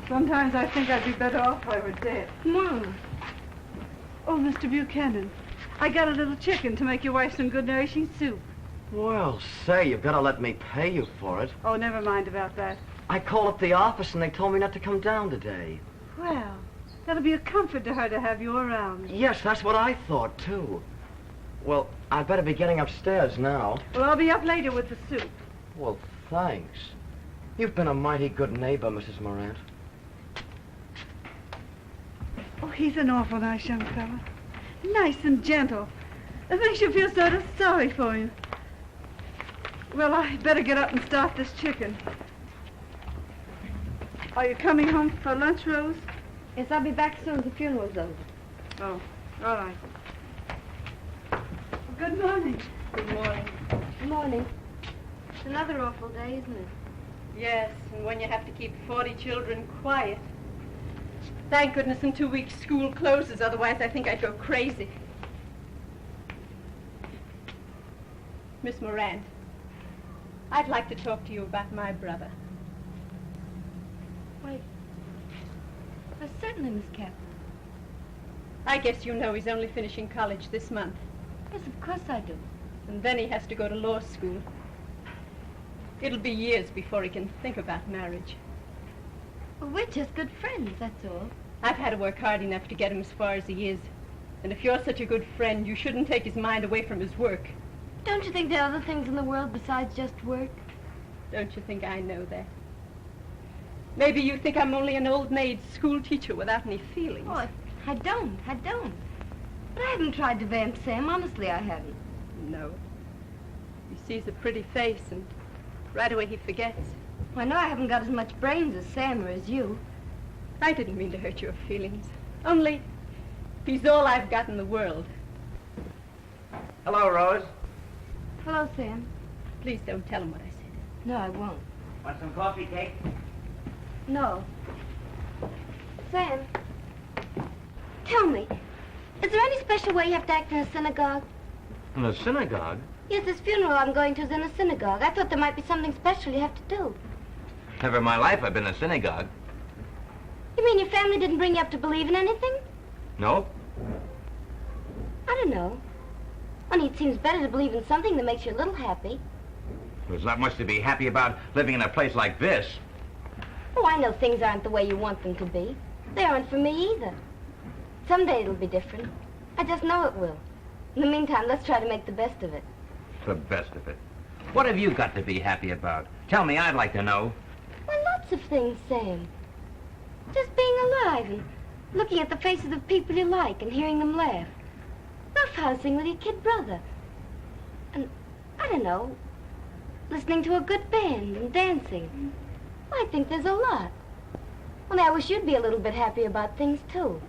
Sometimes I think I'd be better off if I were dead.
Ma.
Oh, Mr. Buchanan, I got a little chicken to make your wife some good nourishing soup.
Well, say, you've got to let me pay you for it.
Oh, never mind about that.
I called up the office and they told me not to come down today.
Well, that'll be a comfort to her to have you around.
Yes, that's what I thought, too. Well, I'd better be getting upstairs now.
Well, I'll be up later with the soup.
Well, thanks. You've been a mighty good neighbor, Mrs. Morant.
Oh, he's an awful nice young fella. Nice and gentle. It makes you feel sort of sorry for him. Well, I'd better get up and start this chicken. Are you coming home for lunch, Rose?
Yes, I'll be back soon. The funeral's over.
Oh, all right. Good morning.
Good morning.
Good morning. It's another awful day, isn't it?
Yes, and when you have to keep 40 children quiet. Thank goodness in 2 weeks school closes, otherwise I think I'd go crazy. Miss Morant, I'd like to talk to you about my brother.
Why, certainly, Miss Captain.
I guess you know he's only finishing college this month.
Yes, of course I do.
And then he has to go to law school. It'll be years before he can think about marriage.
Well, we're just good friends, that's all.
I've had to work hard enough to get him as far as he is. And if you're such a good friend, you shouldn't take his mind away from his work.
Don't you think there are other things in the world besides just work?
Don't you think I know that? Maybe you think I'm only an old maid school teacher without any feelings.
Oh, I don't. But I haven't tried to vamp Sam. Honestly, I haven't.
No. He sees a pretty face and right away he forgets.
Well, I know I haven't got as much brains as Sam or as you.
I didn't mean to hurt your feelings. Only, he's all I've got in the world.
Hello, Rose.
Hello, Sam.
Please don't tell him what I said.
No, I won't.
Want some coffee, Kate?
No. Sam, tell me, is there any special way you have to act in a synagogue?
In a synagogue?
Yes, this funeral I'm going to is in a synagogue. I thought there might be something special you have to do.
Never in my life I've been in a synagogue.
You mean your family didn't bring you up to believe in anything?
No?
I don't know. Only it seems better to believe in something that makes you a little happy.
There's not much to be happy about living in a place like this.
Oh, I know things aren't the way you want them to be. They aren't for me either. Someday it'll be different. I just know it will. In the meantime, let's try to make the best of it.
The best of it. What have you got to be happy about? Tell me, I'd like to know.
Well, lots of things, Sam. Just being alive and looking at the faces of people you like and hearing them laugh. Roughhousing with your kid brother. And, I don't know, listening to a good band and dancing. I think there's a lot. Only I wish you'd be a little bit happy about things, too.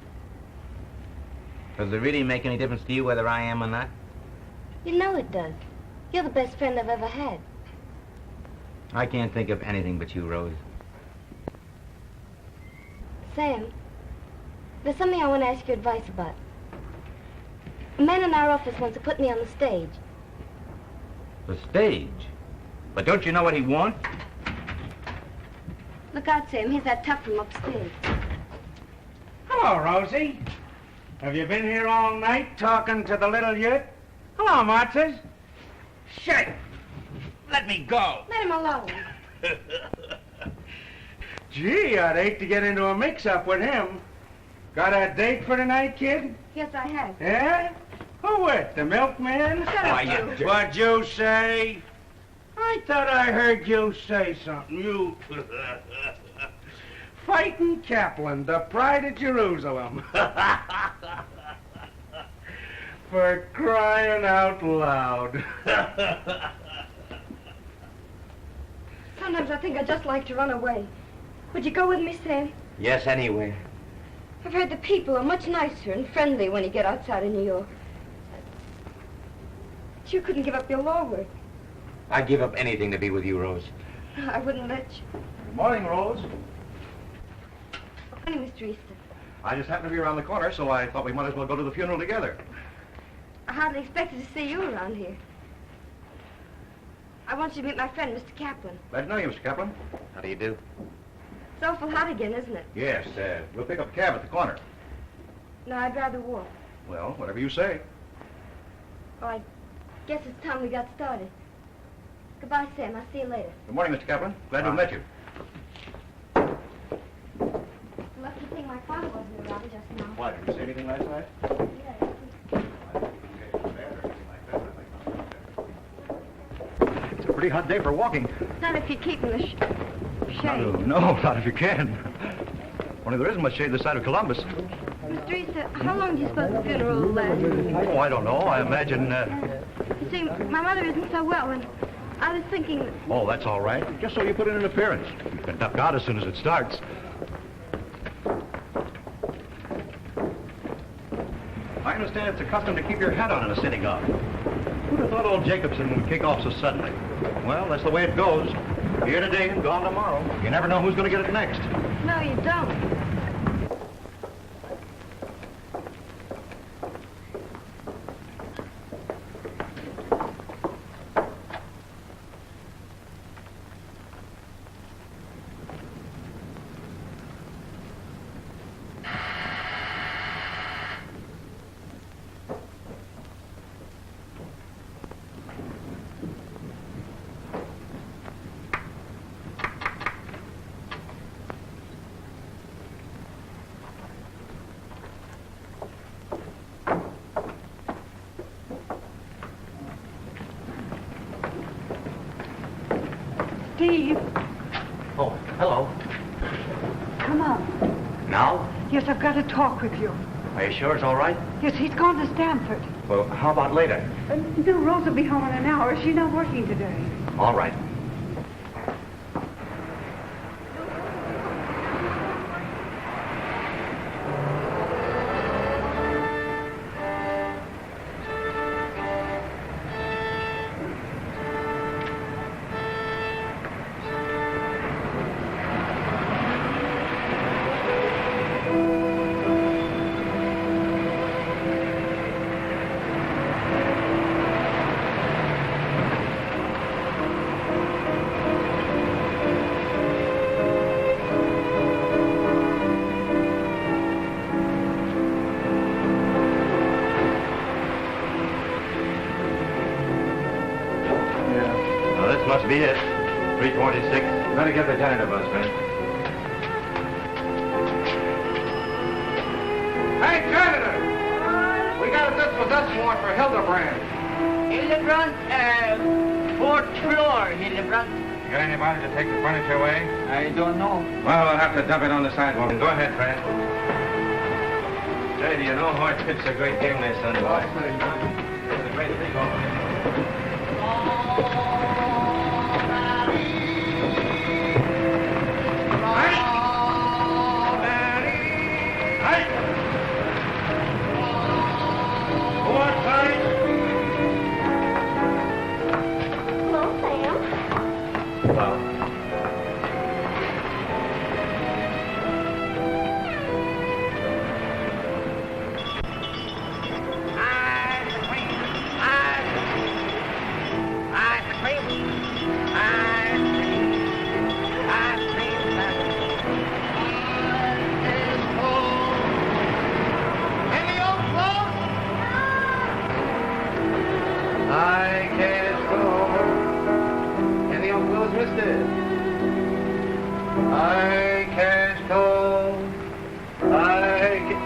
Does it really make any difference to you whether I am or not?
You know it does. You're the best friend I've ever had.
I can't think of anything but you, Rose.
Sam, there's something I want to ask your advice about. A man in our office wants to put me on the stage.
The stage? But don't you know what he wants?
Look out, Sam. Here's that tough from upstairs.
Hello, Rosie. Have you been here all night talking to the little yurt? Hello, Martez. Shit! Let me go.
Let him alone.
Gee, I'd hate to get into a mix-up with him. Got a date for tonight, kid?
Yes, I have.
Yeah? Who with? The milkman?
Shut up, you.
What'd you say? I thought I heard you say something. You... Fighting Kaplan, the pride of Jerusalem. For crying out loud.
Sometimes I think I'd just like to run away. Would you go with me, Sam?
Yes, anywhere.
I've heard the people are much nicer and friendly when you get outside of New York. But you couldn't give up your law work.
I'd give up anything to be with you, Rose.
I wouldn't let you.
Good morning, Rose.
Good morning, Mr. Easton.
I just happened to be around the corner, so I thought we might as well go to the funeral together.
I hardly expected to see you around here. I want you to meet my friend, Mr. Kaplan.
Glad to know you, Mr. Kaplan. How do you do?
It's awful hot again, isn't it?
Yes, we'll pick up a cab at the corner.
No, I'd rather walk.
Well, whatever you say.
Oh, I guess it's time we got started. Goodbye, Sam. I'll see you later.
Good morning, Mr. Kaplan. Glad to have met you.
Lucky thing my father wasn't around just now.
Why, did you say anything last night? It's a pretty hot day for walking.
Not if you keep in the shade.
No, not if you can. Only there isn't much shade this side of Columbus.
Mr. Easter, how long do you suppose the funeral will last?
Oh, I don't know. I imagine,
You see, my mother isn't so well, and I was thinking that...
Oh, that's all right. Just so you put in an appearance. You can duck out as soon as it starts. I understand it's a custom to keep your hat on in a synagogue. Who'd have thought old Jacobson would kick off so suddenly? Well, that's the way it goes. Here today and gone tomorrow. You never know who's going to get it next.
No, you don't.
Steve.
Oh, hello.
Come on.
Now?
Yes, I've got to talk with you.
Are you sure it's all right?
Yes, he's gone to Stamford.
Well, how about later?
No, Rose will be home in an hour. She's not working today.
All right. Must be it. 326. Better get the janitor bus, man.
Hey, janitor! We got a dispossession warrant for Hildebrand.
Hildebrand, fourth floor, Hildebrand.
Got anybody to take the furniture away?
I don't know.
Well, we'll have to dump it on the sidewalk. Go ahead, Fred.
Say, do you know Hart pitched a great game there Sunday night? It was a great thing over there.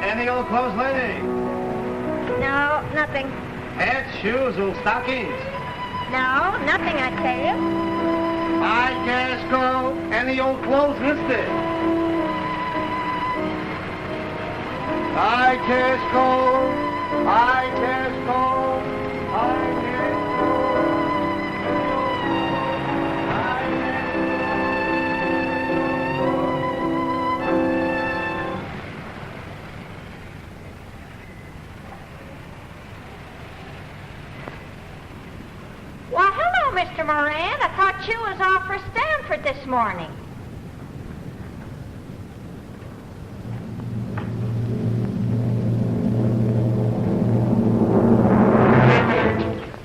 Any old clothes, lady?
No, nothing.
Hats, shoes, or stockings?
No, nothing, I tell you.
I can't go. Any old clothes, mister? I can't go. I can't go. I can't
Mr. Moran. I thought you was off for Stanford this morning.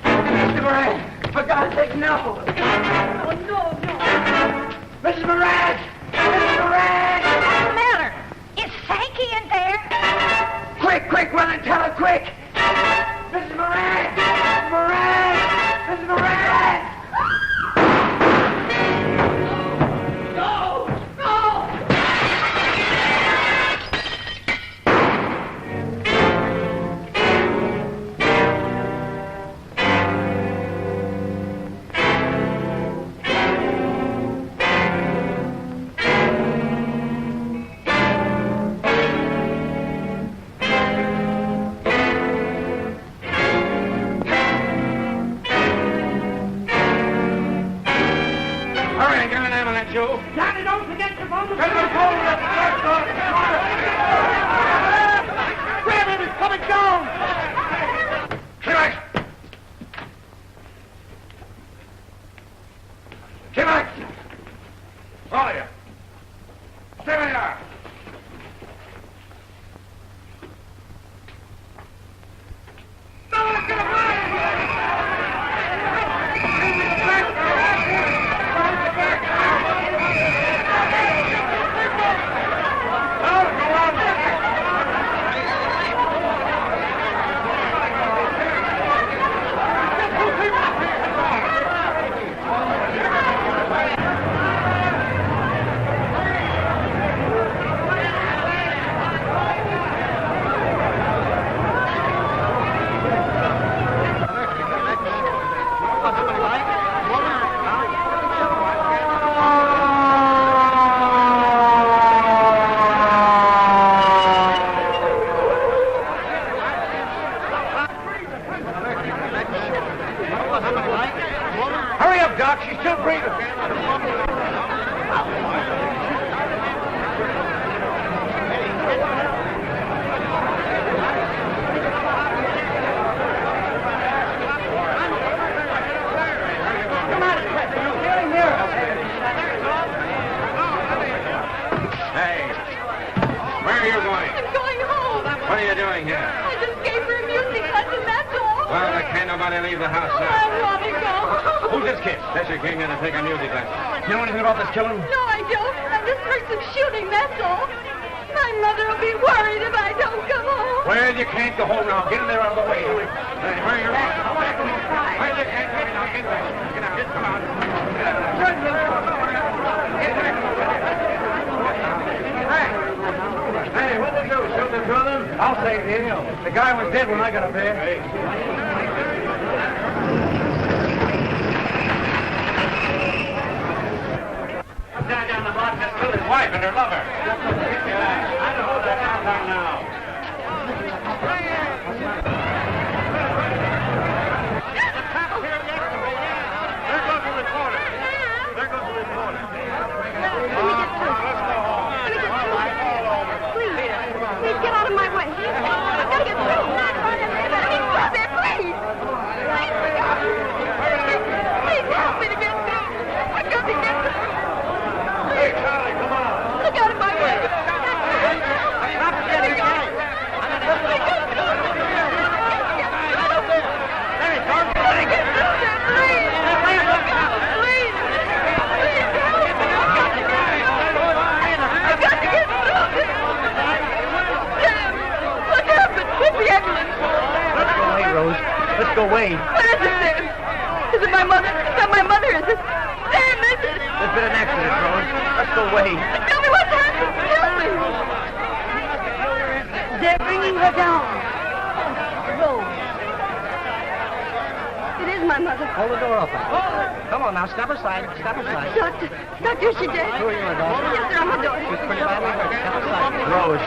Mr. Moran, for God's sake, no. Oh, no. Mrs. Moran! Mrs. Moran!
What's the matter? Is Sankey in there?
Quick, run and tell her, quick! Mrs. Moran! Mrs. Moran! Mrs. Moran!
Joe.
Johnny, don't forget your phone.
Grab him, he's coming down.
Get back! All of you. Stay where you are.
Hurry up, Doc. She's still breathing.
Hey, where are you going?
I'm going home.
What are you doing here?
I just gave her a music lesson, that's all.
Well, can't nobody leave the house
Oh,
now.
I want to go.
Who's this kid? Cheshire came in to take a music lesson. You know anything about this killing?
No, I don't. I just heard some shooting, that's all. My mother will be worried if I don't come home.
Well, you can't go home now. Get in there out of the way. Hey, where are you going? Well, you can't go now. Get there. Get out. Come on.
Hey, what did you do? Shoot the brother? I'll say it. The guy was dead when I got up here.
Down the block, just killed his wife and her lover. I don't know that out now. There goes the reporter. There goes the reporter. Let's go home.
Please get out of my way. I've got to get through. Stop it, please. Please help me to get through. I've got to get through.
Hey, Charlie, come on.
Look out of my way.
Let's go away.
What is it, Sam? Is it my mother? It's not my mother, is it? Sam, is it?
There's been an accident, Rose. Let's go away.
Tell me what's happened. Tell me. They're bringing her down. Rose. It is my mother.
Hold the door open. Come on now, step aside. Step aside.
Doctor, is she dead?
Who are you, my daughter?
Yes, sir, I'm her daughter.
She's pretty badly hurt. Step aside. Rose.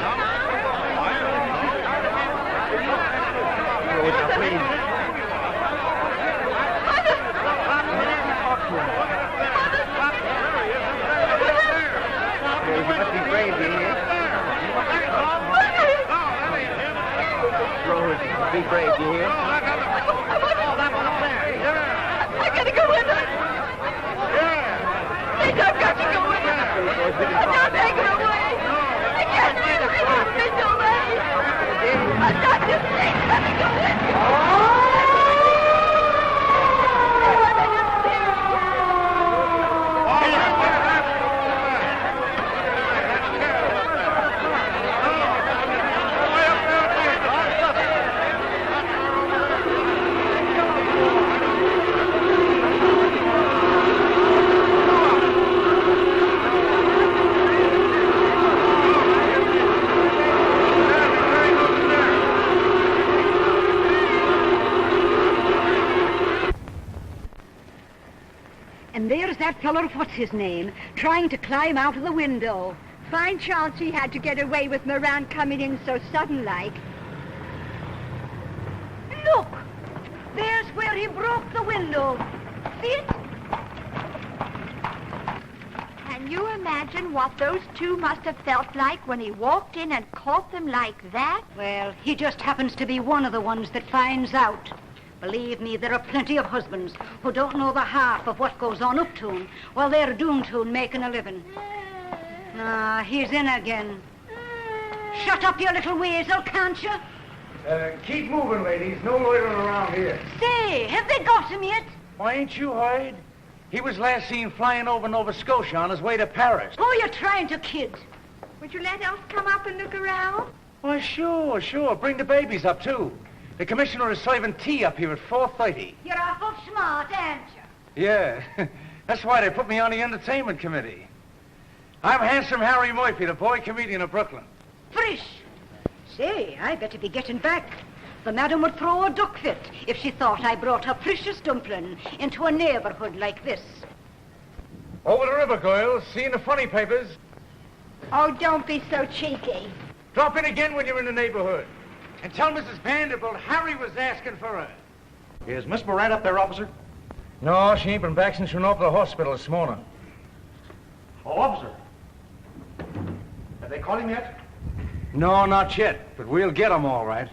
Rose, now, please. You must be brave, dear. Rose, be brave, dear.
I got
got to go with her. Please, I've got to go with her. Don't take her away. I can't do this. It's too late. I've got to please let me go with her.
And there's that feller, what's his name, trying to climb out of the window.
Fine chance he had to get away with Moran coming in so sudden-like.
Look! There's where he broke the window. See it?
Can you imagine what those two must have felt like when he walked in and caught them like that?
Well, he just happens to be one of the ones that finds out. Believe me, there are plenty of husbands who don't know the half of what goes on up to 'em while they're doomed to making a living. Ah, he's in again. Shut up, you little weasel, can't you?
Keep moving, ladies. No loitering around here.
Say, have they got him yet?
Why, ain't you heard? He was last seen flying over Nova Scotia on his way to Paris.
Who are you trying to kid?
Would you let us come up and look around?
Why, sure. Bring the babies up, too. The commissioner is serving tea up here at 4:30.
You're awful smart, aren't you?
Yeah, that's why they put me on the entertainment committee. I'm Handsome Harry Murphy, the boy comedian of Brooklyn.
Frisch! Say, I better be getting back. The madam would throw a duck fit if she thought I brought her precious dumpling into a neighborhood like this.
Over the river, girls. See you in the funny papers.
Oh, don't be so cheeky.
Drop in again when you're in the neighborhood. And tell Mrs. Vanderbilt Harry was asking for her.
Is Miss Moran up there, officer?
No, she ain't been back since she went off to the hospital this morning.
Oh, officer. Have they caught him yet?
No, not yet, but we'll get him all right.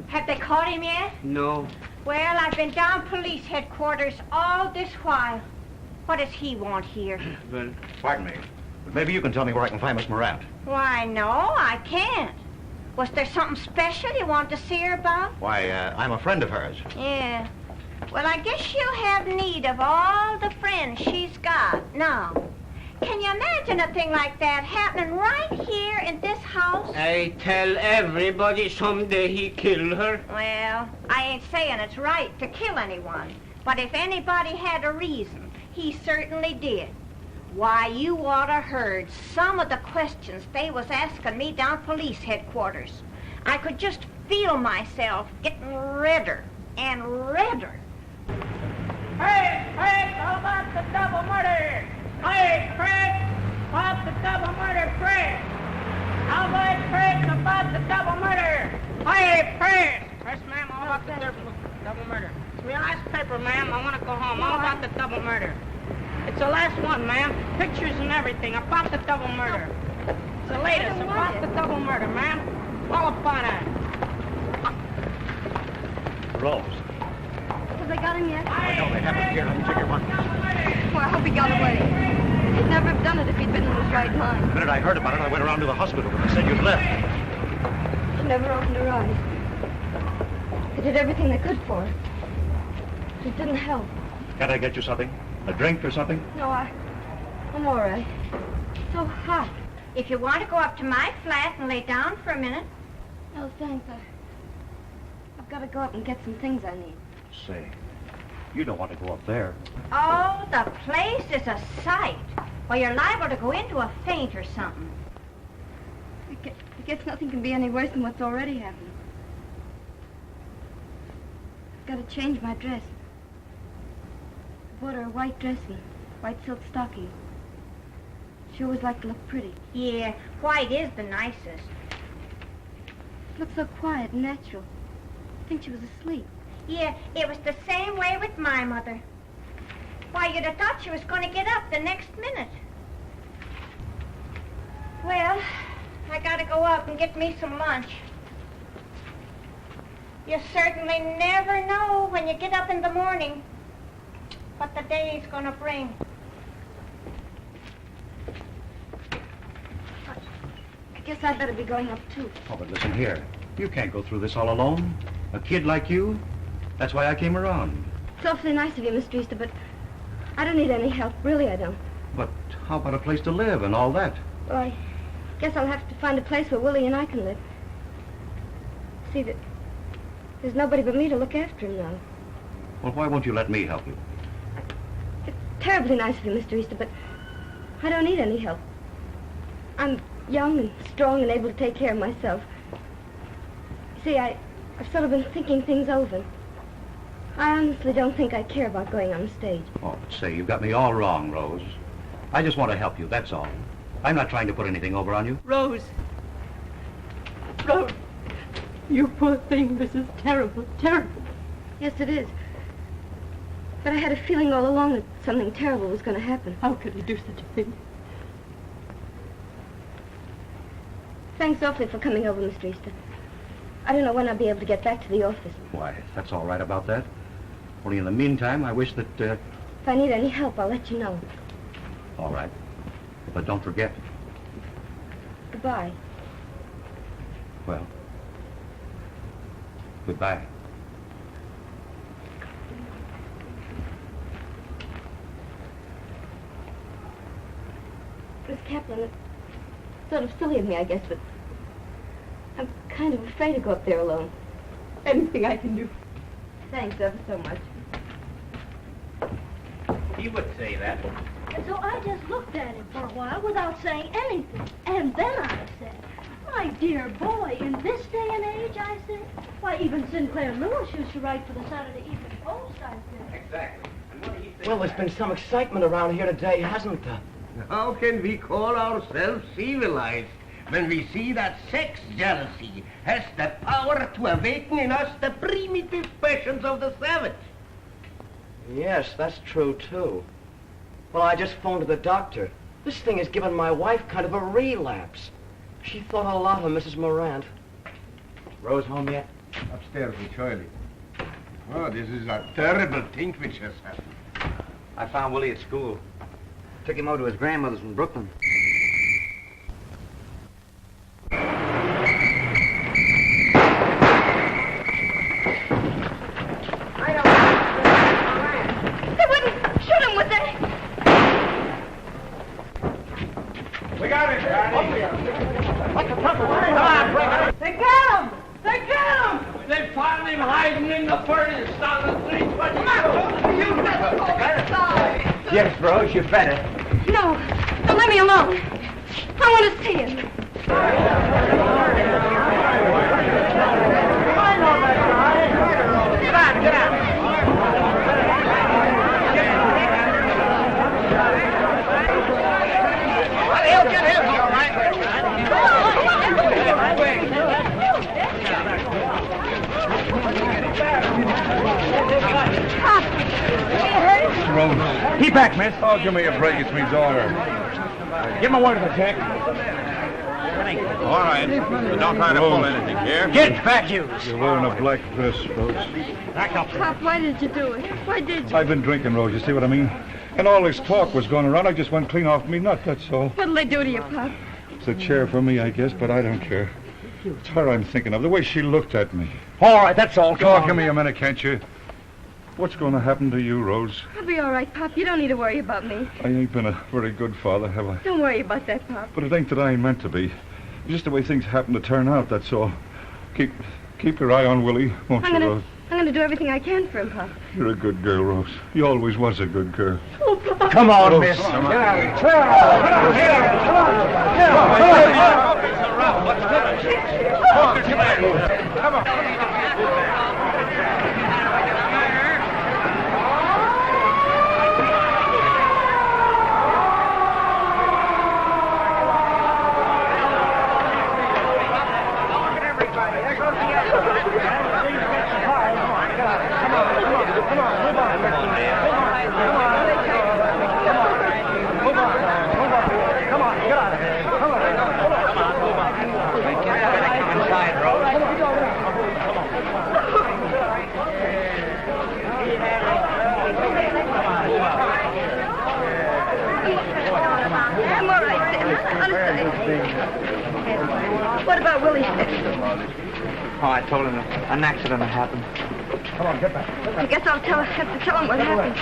Have they caught him yet?
No.
Well, I've been down police headquarters all this while. What does he want here?
Well, pardon me, but maybe you can tell me where I can find Miss Moran.
Why, no, I can't. Was there something special you wanted to see her about?
Why, I'm a friend of hers.
Yeah. Well, I guess she'll have need of all the friends she's got now. Can you imagine a thing like that happening right here in this house?
I tell everybody someday he killed her.
Well, I ain't saying it's right to kill anyone, but if anybody had a reason, he certainly did. Why, you oughta heard some of the questions they was asking me down police headquarters. I could just feel myself getting redder and redder.
Hey, how about the double murder? Hey, Fred, about the double murder, Fred. How about Fred about the double murder? Hey, Fred. Yes, ma'am, how about the double murder? It's my last paper, ma'am. I want to go home. How about the double murder? It's the last one, ma'am. Pictures and everything about the double murder. It's the latest about the double murder, ma'am. All upon it.
Rose.
Have they got him yet?
No, they haven't. Here, let me check your money.
Well, I hope he got away. He'd never have done it if he'd been in his right mind.
The minute I heard about it, I went around to the hospital and they said you'd left.
She never opened her eyes. They did everything they could for her. It didn't help.
Can't I get you something? A drink or something?
No, I'm all right. It's so hot.
If you want to go up to my flat and lay down for a minute.
No, thanks. I've got to go up and get some things I need.
Say, you don't want to go up there.
Oh, the place is a sight. Well, you're liable to go into a faint or something.
I guess nothing can be any worse than what's already happened. I've got to change my dress. I bought her a white dress and white silk stockings. She always liked to look pretty.
Yeah, white is the nicest.
She looked so quiet and natural. I think she was asleep.
Yeah, it was the same way with my mother. Why, you'd have thought she was going to get up the next minute. Well, I
gotta go up and get me some lunch. You certainly never know when you get up in the morning what the day's gonna bring.
I guess I'd better be going up, too.
Oh, but listen here. You can't go through this all alone. A kid like you. That's why I came around.
It's awfully nice of you, Mr. Easter, but I don't need any help. Really, I don't.
But how about a place to live and all that?
Well, I guess I'll have to find a place where Willie and I can live. See, there's nobody but me to look after him now.
Well, why won't you let me help you?
It's terribly nice of you, Mr. Easter, but I don't need any help. I'm young and strong and able to take care of myself. See, I've sort of been thinking things over. I honestly don't think I care about going on the stage.
Oh, but say, you've got me all wrong, Rose. I just want to help you, that's all. I'm not trying to put anything over on you.
Rose. Rose. You poor thing. This is terrible, terrible.
Yes, it is. But I had a feeling all along that something terrible was going to happen.
How could he do such a thing?
Thanks awfully for coming over, Mr. Easter. I don't know when I'll be able to get back to the office.
Why, that's all right about that. Only in the meantime, I wish that,
If I need any help, I'll let you know.
all right. But don't forget.
Goodbye.
Well, goodbye.
Miss Kaplan, it's sort of silly of me, I guess, but I'm kind of afraid to go up there alone.
Anything I can do.
Thanks ever so much.
He would say that.
And so I just looked at him for a while without saying anything. And then I said, my dear boy, in this day and age, I said, why, even Sinclair Lewis used to write for the Saturday Evening Post, I said.
Exactly. And what do you think?
Well, there's been some excitement around here today, hasn't there?
How can we call ourselves civilized when we see that sex jealousy has the power to awaken in us the primitive passions of the savage?
Yes, that's true, too. Well, I just phoned to the doctor. This thing has given my wife kind of a relapse. She thought a lot of Mrs. Morant. Rose home yet?
Upstairs with Charlie. Oh, this is a terrible thing which has happened.
I found Willie at school. Took him over to his grandmother's in Brooklyn.
They wouldn't shoot him, would they?
We got him, Johnny.
They got him! They got him! They found him hiding in the furnace down the street. Come on, you better go inside.
Yes, Rose, you better.
No, don't let me alone. I want to see him.
Get out, get out. He'll get him, all right.
Rose.
Keep back, miss.
Oh, give me a break. It's me daughter.
Give him a word of it, Jack.
All right. But don't try to pull anything here.
Get back, you.
You're wearing a black dress, Rose.
Back up.
Pop, why did you do it? Why did you?
I've been drinking, Rose. You see what I mean? And all this talk was going around. I just went clean off me nut, that's all.
What'll they do to you, Pop?
It's a chair for me, I guess, but I don't care. It's her I'm thinking of, the way she looked at me.
All right, that's all. Come
Oh,
on.
give me a minute, can't you? What's going to happen to you, Rose?
I'll be all right, Pop. You don't need to worry about me.
I ain't been a very good father, have I?
Don't worry about that, Pop.
But it ain't that I ain't meant to be. It's just the way things happen to turn out, that's all. Keep your eye on Willie, won't you, Rose?
I'm gonna do everything I can for him, Pop.
You're a good girl, Rose. You always was a good girl.
Oh, Pop.
Come on,
Rose,
miss.
come on.
Get out of here.
Come on.
What about Willie?
Oh, I told him an accident had happened.
Come on, get back.
I guess I'll have to tell him what happened.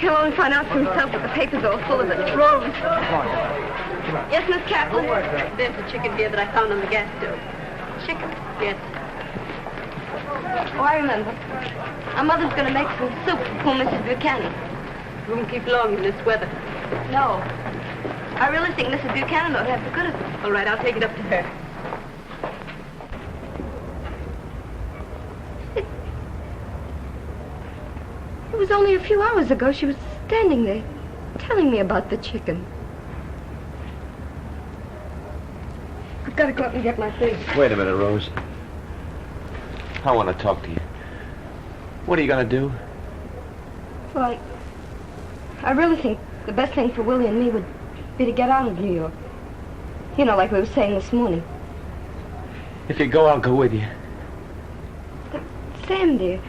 He'll only find out for himself that the papers are all full of it. Rose. Yes, Miss Kaplan?
There's a chicken here that I found on the gas stove.
Chicken?
Yes.
Oh, I remember. Our mother's going to make some soup for Mrs. Buchanan.
Won't keep long in this weather.
No. I really think Mrs. Buchanan ought to have the good of it.
All right, I'll take it up to her.
It was only a few hours ago she was standing there telling me about the chicken. I've got to go up and get my things.
Wait a minute, Rose. I want to talk to you. What are you going to do?
Well, I really think the best thing for Willie and me would be to get out of New York. You know, like we were saying this morning.
If you go, I'll go with you.
But, Sam, dear,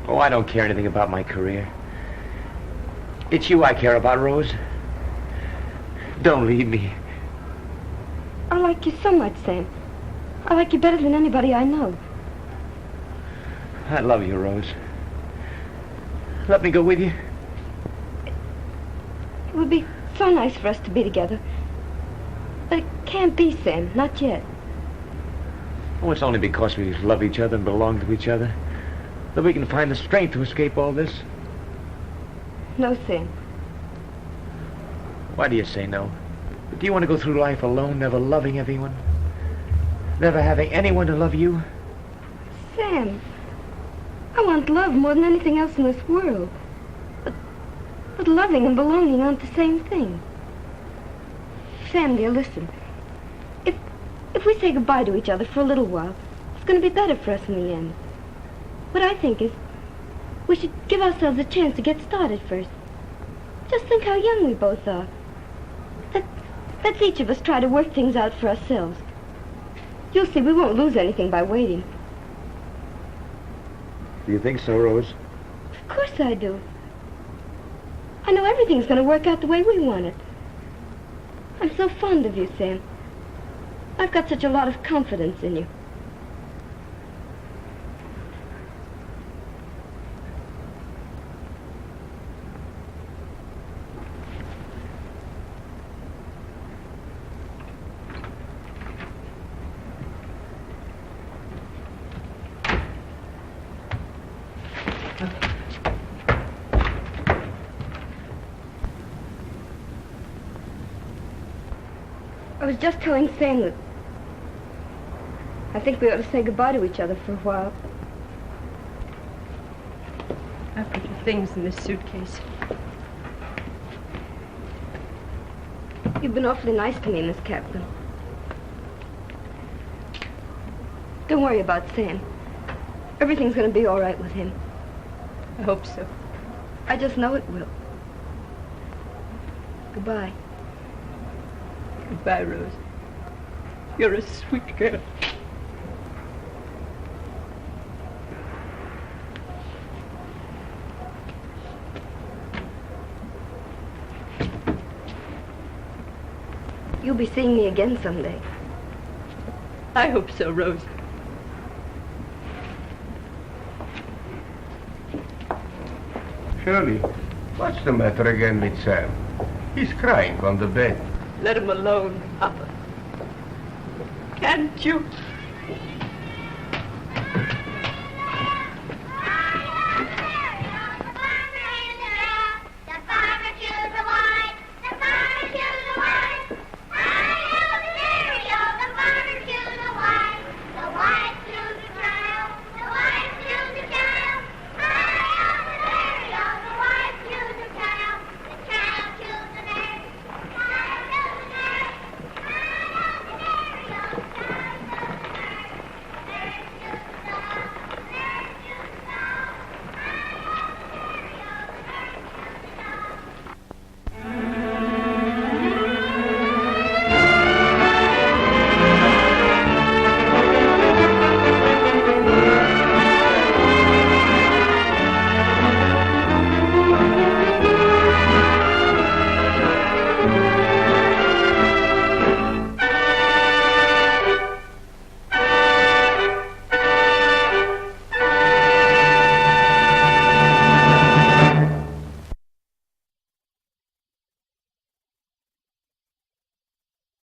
Oh, I don't care anything about my career. It's you I care about, Rose. Don't leave me.
I like you so much, Sam. I like you better than anybody I know.
I love you, Rose. Let me go with you.
It would be so nice for us to be together. But it can't be, Sam. Not yet.
Oh, it's only because we love each other and belong to each other that we can find the strength to escape all this.
No, Sam.
Why do you say no? Do you want to go through life alone, never loving anyone? Never having anyone to love you?
Sam, I want love more than anything else in this world. But loving and belonging aren't the same thing. Sam, dear, listen. If we say goodbye to each other for a little while, it's going to be better for us in the end. What I think is, we should give ourselves a chance to get started first. Just think how young we both are. Let's each of us try to work things out for ourselves. You'll see we won't lose anything by waiting.
Do you think so, Rose?
Of course I do. I know everything's going to work out the way we want it. I'm so fond of you, Sam. I've got such a lot of confidence in you. I was just telling Sam that I think we ought to say goodbye to each other for a while.
I put your things in this suitcase.
You've been awfully nice to me, Miss Kaplan. Don't worry about Sam. Everything's going to be all right with him.
I hope so.
I just know it will. Goodbye.
Goodbye, Rose. You're a sweet girl.
You'll be seeing me again someday.
I hope so, Rose.
Shirley, what's the matter again with Sam? He's crying on the bed.
Let him alone, Papa. Can't you?